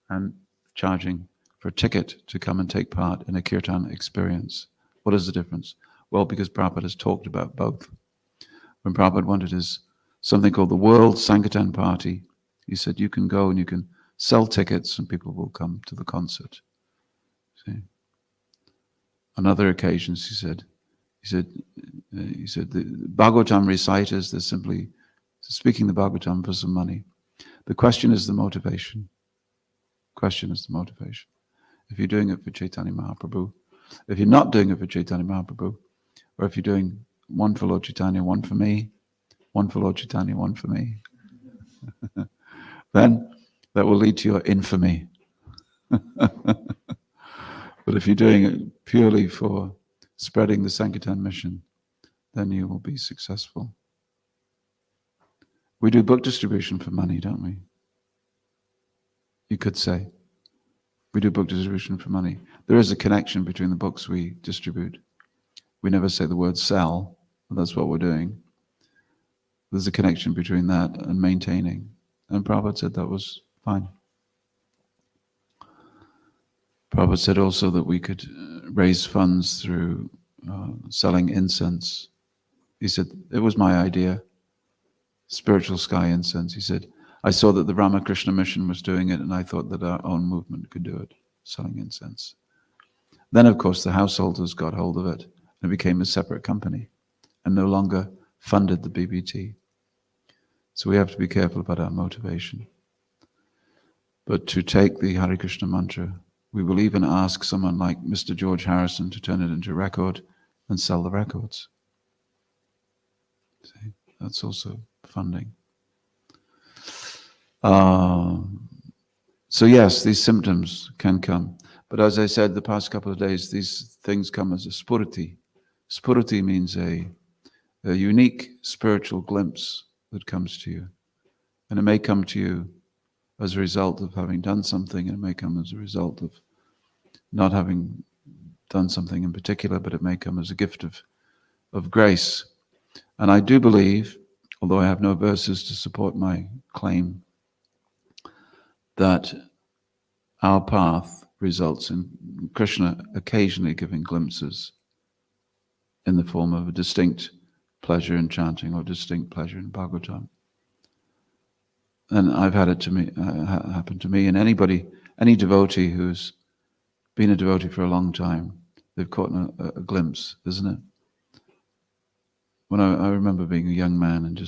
[SPEAKER 1] and charging for a ticket to come and take part in a kirtan experience. What is the difference? Well, because Prabhupada has talked about both. When Prabhupada wanted something called the World Sankirtan Party, he said you can go and you can sell tickets and people will come to the concert. See? On other occasions, he said the Bhagavatam reciters, they're simply speaking the Bhagavatam for some money. The question is the motivation. If you're doing it for Chaitanya Mahaprabhu, if you're not doing it for Chaitanya Mahaprabhu, or if you're doing one for Lord Chaitanya, one for me, one for Lord Chaitanya, one for me, then that will lead to your infamy. But if you're doing it purely for spreading the Sankirtan mission, then you will be successful. We do book distribution for money, don't we? You could say. We do book distribution for money. There is a connection between the books we distribute. We never say the word sell, but that's what we're doing. There's a connection between that and maintaining. And Prabhupada said that was fine. Prabhupada said also that we could raise funds through selling incense. He said, it was my idea, spiritual sky incense. He said, I saw that the Ramakrishna mission was doing it and I thought that our own movement could do it, selling incense. Then, of course, the householders got hold of it and it became a separate company and no longer funded the BBT. So we have to be careful about our motivation. But to take the Hare Krishna mantra, we will even ask someone like Mr. George Harrison to turn it into a record and sell the records. See? That's also funding. So yes, these symptoms can come. But as I said the past couple of days, these things come as a spurati. Spurati means a unique spiritual glimpse that comes to you. And it may come to you as a result of having done something, and it may come as a result of not having done something in particular, but it may come as a gift of grace. And I do believe, although I have no verses to support my claim, that our path results in Krishna occasionally giving glimpses in the form of a distinct pleasure in chanting or distinct pleasure in Bhagvatam. And I've had it to me happen to me, and any devotee who's been a devotee for a long time, they've caught a glimpse, isn't it? When I remember being a young man and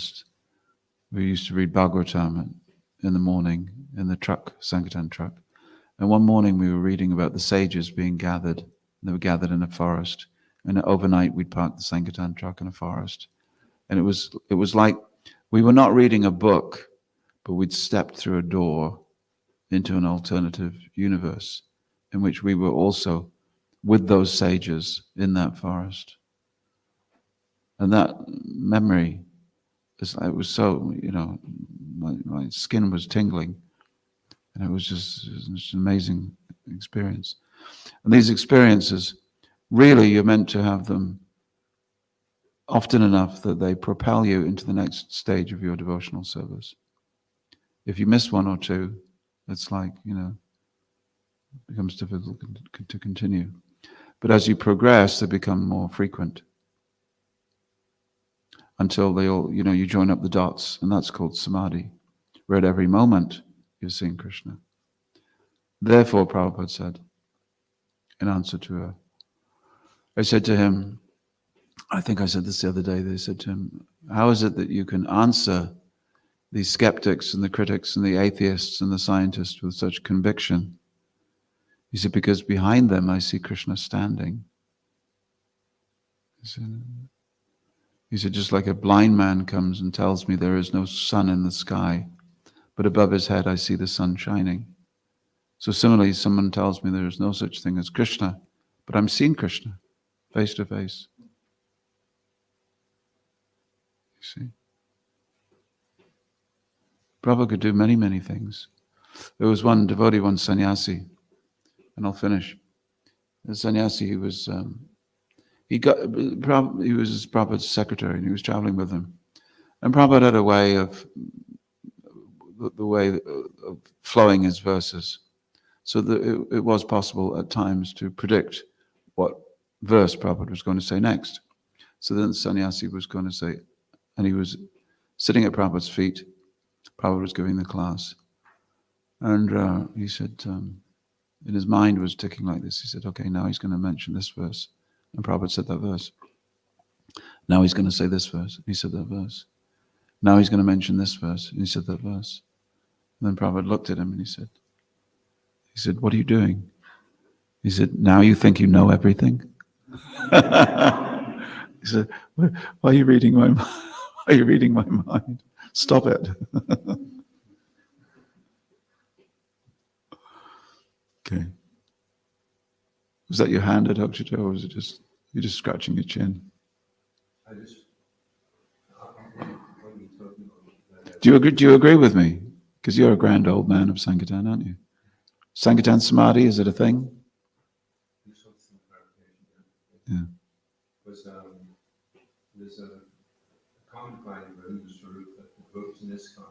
[SPEAKER 1] we used to read Bhagvatam in the morning in the truck, Sankirtan truck. And one morning we were reading about the sages being gathered. They were gathered in a forest. And overnight we'd parked the Sankirtan truck in a forest. And it was like we were not reading a book, but we'd stepped through a door into an alternative universe in which we were also with those sages in that forest. And that memory, it was so, my skin was tingling. And it was just an amazing experience. And these experiences, really you're meant to have them often enough that they propel you into the next stage of your devotional service. If you miss one or two, it's like, it becomes difficult to continue. But as you progress, they become more frequent. Until they all, you join up the dots, and that's called samadhi, where at every moment you're seeing Krishna. Therefore, Prabhupada said, in answer to I said to him, I think I said this the other day, they said to him, how is it that you can answer these skeptics and the critics and the atheists and the scientists with such conviction? He said, because behind them I see Krishna standing. He said, just like a blind man comes and tells me there is no sun in the sky, but above his head I see the sun shining. So similarly, someone tells me there is no such thing as Krishna, but I'm seeing Krishna face to face. You see? Prabhupada could do many, many things. There was one devotee, one sannyasi, and I'll finish. The sannyasi, he was Prabhupada's secretary, and he was traveling with him. And Prabhupada had a way of flowing his verses, so that it was possible at times to predict what verse Prabhupada was going to say next. So then the sannyasi was going to say, and he was sitting at Prabhupada's feet. Prabhupada was giving the class. And he said, in his mind was ticking like this. He said, okay, now he's going to mention this verse. And Prabhupada said that verse. Now he's going to say this verse. He said that verse. Now he's going to mention this verse. And he said that verse. And then Prabhupada looked at him and he said, what are you doing? He said, now you think you know everything? He said, why are you reading my mind? Why are you reading my mind? Stop it. Okay. Was that your hand at Akshita, or was it just you just scratching your chin? Do you agree with me? Because you're a grand old man of Sankirtan, aren't you? Sankirtan Samadhi, is it a thing? Yeah.
[SPEAKER 2] Because there's a common kind of religious group that the groups in this kind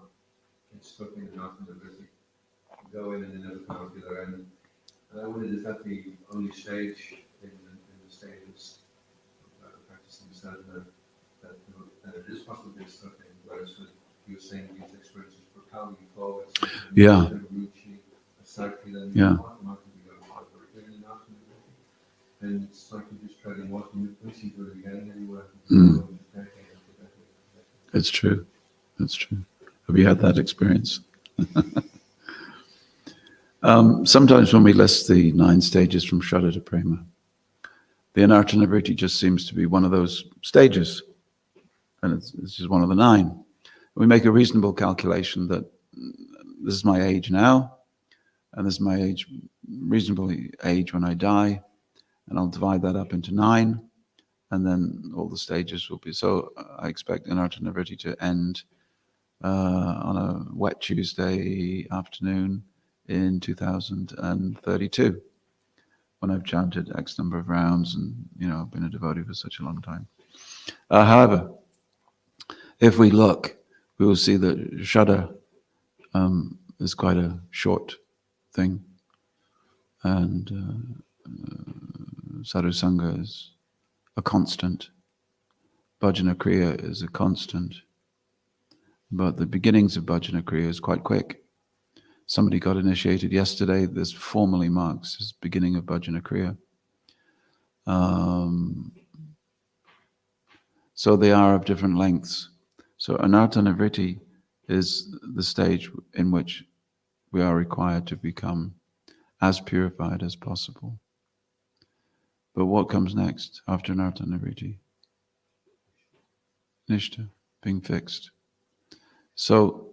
[SPEAKER 2] get stuck in and out of the visit, go in and they never come out the other end. And I wondered, is that the only stage in the stages of practicing sadhana that it is possible to get stuck in, whereas you were saying these experiences propel you forward, so
[SPEAKER 1] Yeah. Yeah.
[SPEAKER 2] And it's like you're just treading water and you're pushing through it again anywhere.
[SPEAKER 1] It's true. That's true. Have you had that experience? Sometimes when we list the 9 stages from Shraddha to Prema, The Anartha-nivritti just seems to be one of those stages, and it's just one of the 9. We make a reasonable calculation that this is my age now, and this is my age, reasonably age when I die, and I'll divide that up into 9, and then all the stages will be. So I expect Anartha-nivritti to end on a wet Tuesday afternoon in 2032, when I've chanted X number of rounds and, I've been a devotee for such a long time. However, if we look, we will see that Shraddha is quite a short thing, and Sadhu Sangha is a constant. Bhajana Kriya is a constant. But the beginnings of Bhajana Kriya is quite quick. Somebody got initiated yesterday. This formally marks his beginning of Bhajana Kriya. So they are of different lengths. So Anartha-nivritti is the stage in which we are required to become as purified as possible. But what comes next after Anartha-nivritti? Nishtha, being fixed. So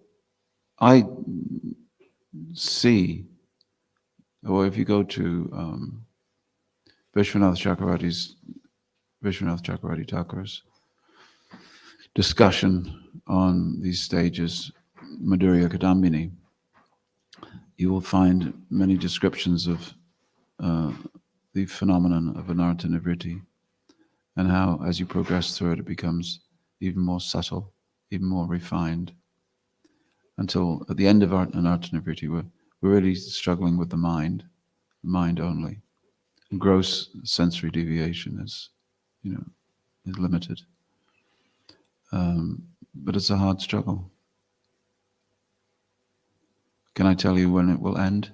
[SPEAKER 1] I see, or if you go to Vishwanath Chakravarti Thakur's discussion on these stages, Madhurya Kadambini, you will find many descriptions of the phenomenon of Anartha-nivritti, and how, as you progress through it, it becomes even more subtle, even more refined, until at the end of Anartha-nivritti, we're really struggling with the mind only. And gross sensory deviation is limited. But it's a hard struggle. Can I tell you when it will end?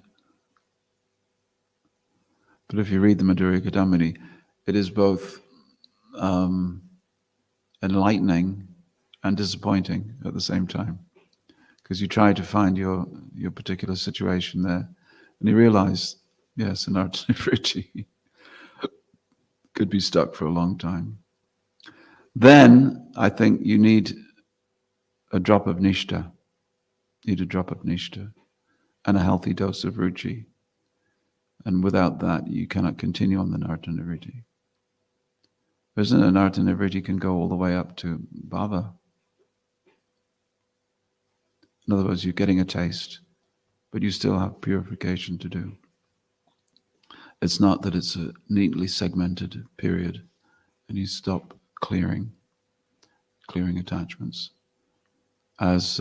[SPEAKER 1] But if you read the Madhurya Kadambini, it is both enlightening and disappointing at the same time, because you try to find your particular situation there, and you realize, yes, Anartha-nivritti could be stuck for a long time. Then I think you need a drop of nishtha. Need a drop of nishtha and a healthy dose of ruchi. And without that, you cannot continue on the Anartha-nivritti. Isn't it, Anartha-nivritti can go all the way up to bhava? In other words, you're getting a taste, but you still have purification to do. It's not that it's a neatly segmented period and you stop clearing attachments. As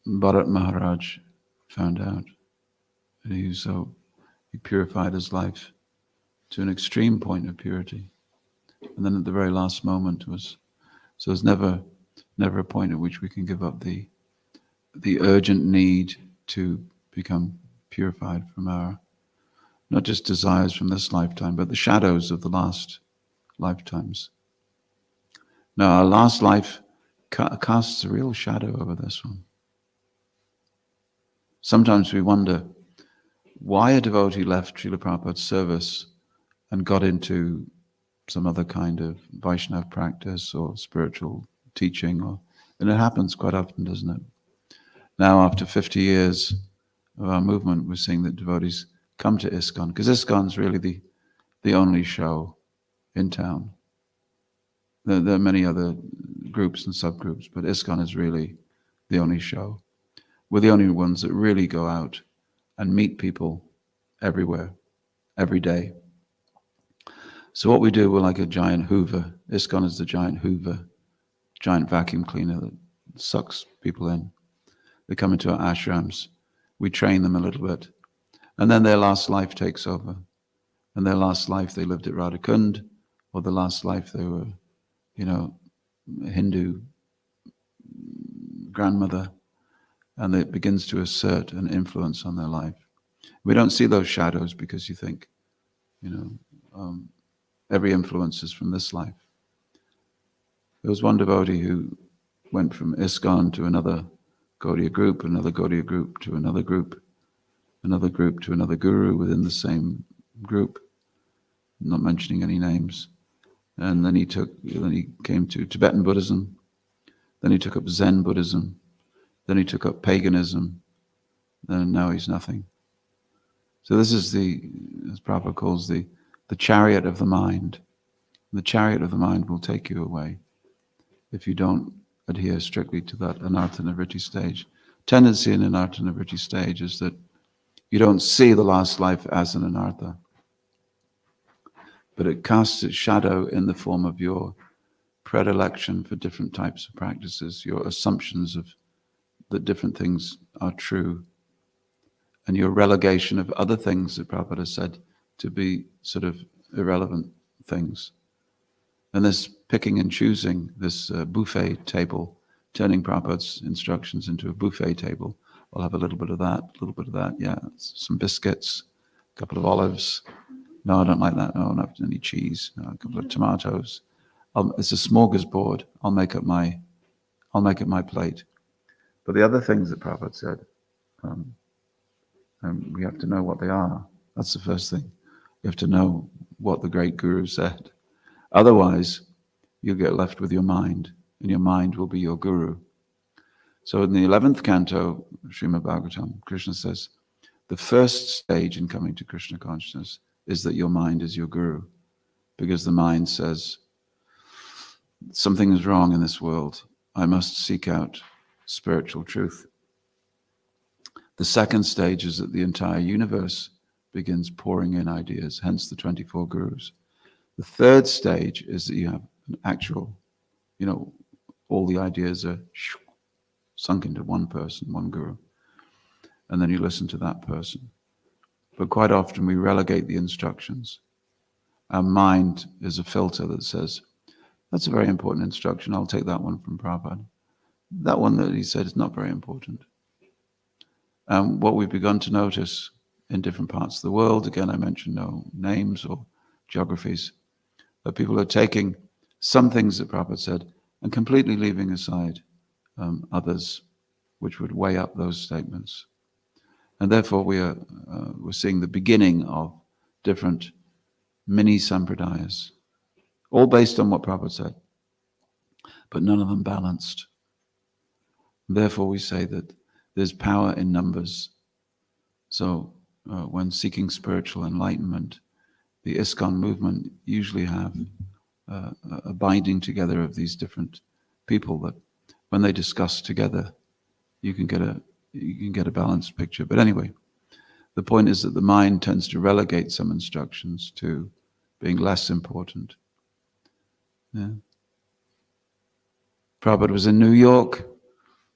[SPEAKER 1] Bharat Maharaj found out, and he purified his life to an extreme point of purity, and then at the very last moment there's never a point at which we can give up the urgent need to become purified from our, not just desires from this lifetime, but the shadows of the last lifetimes. Now, our last life casts a real shadow over this one. Sometimes we wonder why a devotee left Srila Prabhupada's service and got into some other kind of Vaishnava practice or spiritual teaching, and it happens quite often, doesn't it? Now, after 50 years of our movement, we're seeing that devotees come to ISKCON, because ISKCON's really the only show in town. There are many other groups and subgroups, but ISKCON is really the only show. We're the only ones that really go out and meet people everywhere, every day. So what we do, we're like a giant hoover. ISKCON is the giant hoover, giant vacuum cleaner that sucks people in. They come into our ashrams, we train them a little bit, and then their last life takes over. And their last life they lived at Radhakund, or the last life they were, a Hindu grandmother, and it begins to assert an influence on their life. We don't see those shadows because you think, every influence is from this life. There was one devotee who went from ISKCON to another Gaudiya group, another Gaudiya group to another group, another group to another guru within the same group. not mentioning any names. And then he came to Tibetan Buddhism, then he took up Zen Buddhism, then he took up paganism, then now he's nothing. So this is as Prabhupada calls the chariot of the mind. The chariot of the mind will take you away if you don't adhere strictly to that anartha nivritti stage. Tendency in anartha nivritti stage is that you don't see the last life as an anartha, but it casts its shadow in the form of your predilection for different types of practices, your assumptions of that different things are true, and your relegation of other things that Prabhupada said to be sort of irrelevant things. And this picking and choosing, this buffet table, turning Prabhupada's instructions into a buffet table. I'll have a little bit of that, yeah, some biscuits, a couple of olives. No, I don't like that. No, I don't have any cheese. No, a couple of tomatoes. It's a smorgasbord. I'll make it my plate. But the other things that Prabhupada said, we have to know what they are. That's the first thing. You have to know what the great Guru said. Otherwise, you'll get left with your mind, and your mind will be your Guru. So in the 11th canto, Srimad Bhagvatam, Krishna says, the first stage in coming to Krishna consciousness is that your mind is your Guru, because the mind says, something is wrong in this world. I must seek out spiritual truth. The second stage is that the entire universe begins pouring in ideas, hence the 24 gurus. The third stage is that you have an actual, all the ideas are sunk into one person, one guru. And then you listen to that person. But quite often we relegate the instructions. Our mind is a filter that says, that's a very important instruction, I'll take that one from Prabhupada. That one that he said is not very important. What we've begun to notice in different parts of the world, again I mentioned no names or geographies, that people are taking some things that Prabhupada said and completely leaving aside others which would weigh up those statements. And therefore we're seeing the beginning of different mini sampradayas, all based on what Prabhupada said, but none of them balanced. Therefore we say that there's power in numbers. So when seeking spiritual enlightenment, the ISKCON movement usually have a binding together of these different people that when they discuss together, you can get a balanced picture. But anyway, the point is that the mind tends to relegate some instructions to being less important. Yeah. Prabhupada was in New York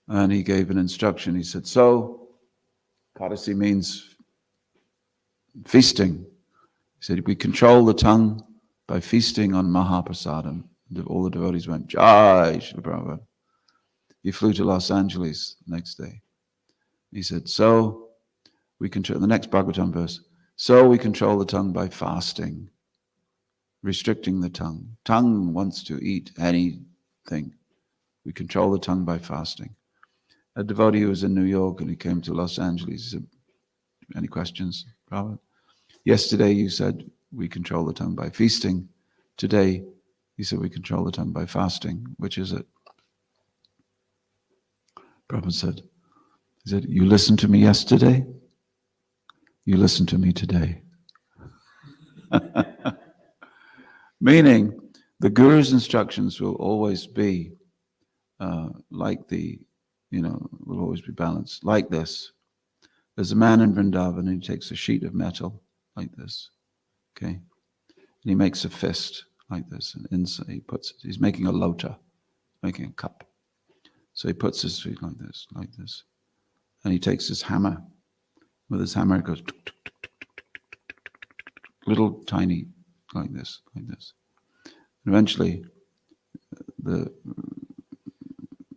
[SPEAKER 1] and he gave an instruction. He said, so, Kadasi means feasting. He said, we control the tongue by feasting on Mahaprasadam. All the devotees went, Jai Srila Prabhupada. He flew to Los Angeles the next day. He said, so we control, the next Bhagavatam verse, so we control the tongue by fasting, restricting the tongue. Tongue wants to eat anything. We control the tongue by fasting. A devotee who was in New York and he came to Los Angeles, he said, any questions, Prabhupada? Yesterday you said we control the tongue by feasting. Today you said we control the tongue by fasting. Which is it? Prabhupada said, he said, you listened to me yesterday, you listen to me today. Meaning, the Guru's instructions will always be will always be balanced, like this. There's a man in Vrindavan and he takes a sheet of metal like this, okay? And he makes a fist like this, and inside he's making a lota, making a cup. So he puts his feet like this, and he takes his hammer. With his hammer it goes tuk, tuk, tuk, tuk, tuk, tuk, tuk, tuk, little tiny, like this. And eventually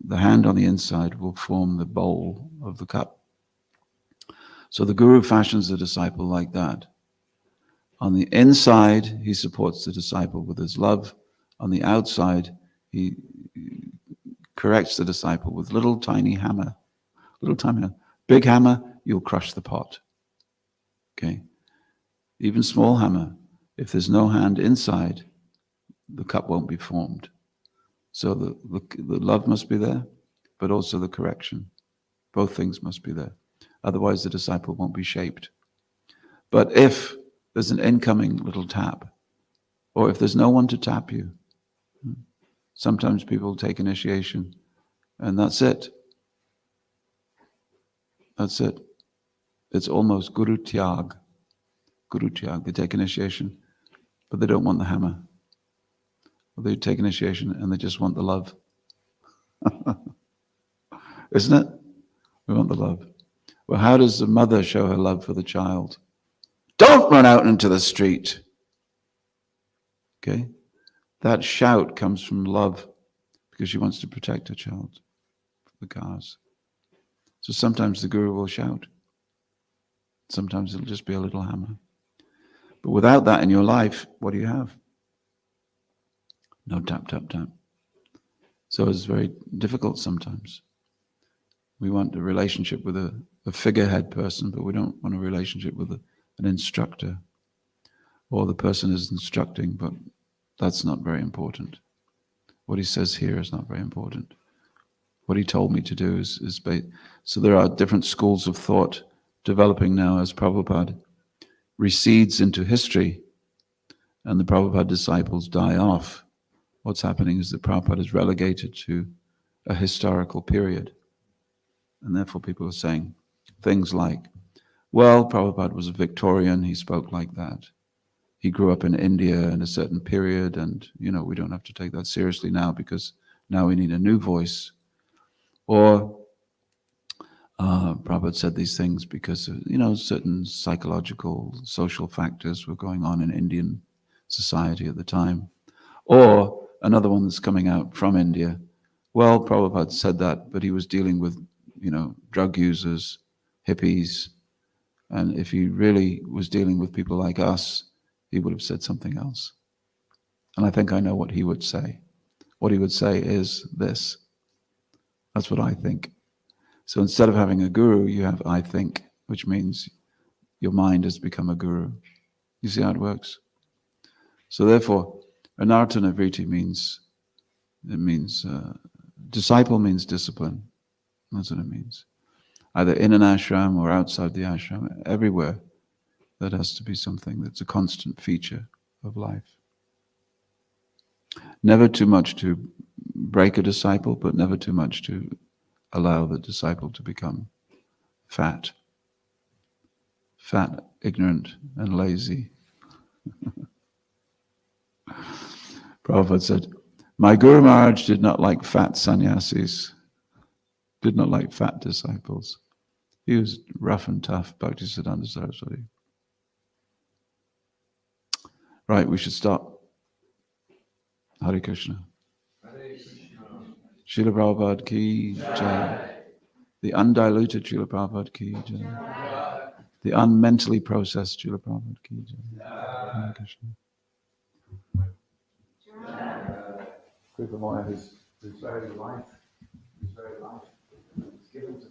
[SPEAKER 1] the hand on the inside will form the bowl of the cup. So the Guru fashions the disciple like that. On the inside, he supports the disciple with his love. On the outside, he corrects the disciple with little tiny hammer. Big hammer, you'll crush the pot. Okay? Even small hammer, If there's no hand inside, the cup won't be formed. So the love must be there, but also the correction. Both things must be there. Otherwise, the disciple won't be shaped. But if there's an incoming little tap, or if there's no one to tap you, sometimes people take initiation, and that's it. That's it. It's almost guru tyag. Guru tyag. They take initiation, but they don't want the hammer. Or they take initiation and they just want the love. Isn't it? We want the love. Well, how does the mother show her love for the child? Don't run out into the street. Okay? That shout comes from love because she wants to protect her child from the cars. So sometimes the guru will shout. Sometimes it'll just be a little hammer. But without that in your life, what do you have? No tap, tap, tap. So it's very difficult sometimes. We want a relationship with a figurehead person, but we don't want a relationship with an instructor. Or the person is instructing, but that's not very important. What he says here is not very important. What he told me to do is so there are different schools of thought developing now as Prabhupada recedes into history and the Prabhupada disciples die off. What's happening is that Prabhupada is relegated to a historical period. And therefore people are saying things like, well, Prabhupada was a Victorian, he spoke like that. He grew up in India in a certain period, and we don't have to take that seriously now because now we need a new voice. Or Prabhupada said these things because certain psychological, social factors were going on in Indian society at the time. Or another one that's coming out from India. Well, Prabhupada said that, but he was dealing with, drug users, hippies, and if he really was dealing with people like us, he would have said something else. And I think I know what he would say. What he would say is this. That's what I think. So instead of having a guru, you have I think, which means your mind has become a guru. You see how it works? So therefore, anartana vritti means disciple means discipline. That's what it means. Either in an ashram or outside the ashram, everywhere that has to be something that's a constant feature of life. Never too much to break a disciple, but never too much to allow the disciple to become fat, ignorant, and lazy. Prabhupada said, my Guru Maharaj did not like fat sannyasis, did not like fat disciples. He was rough and tough, Bhaktisiddhanta Saraswati. Right, we should stop. Hare Krishna.
[SPEAKER 2] Hare Krishna.
[SPEAKER 1] Srila Prabhupada ki jai. The undiluted Srila Prabhupada ki jai. The unmentally processed Srila Prabhupada ki jai. Hare Krishna. Kripomoya, his very life is given to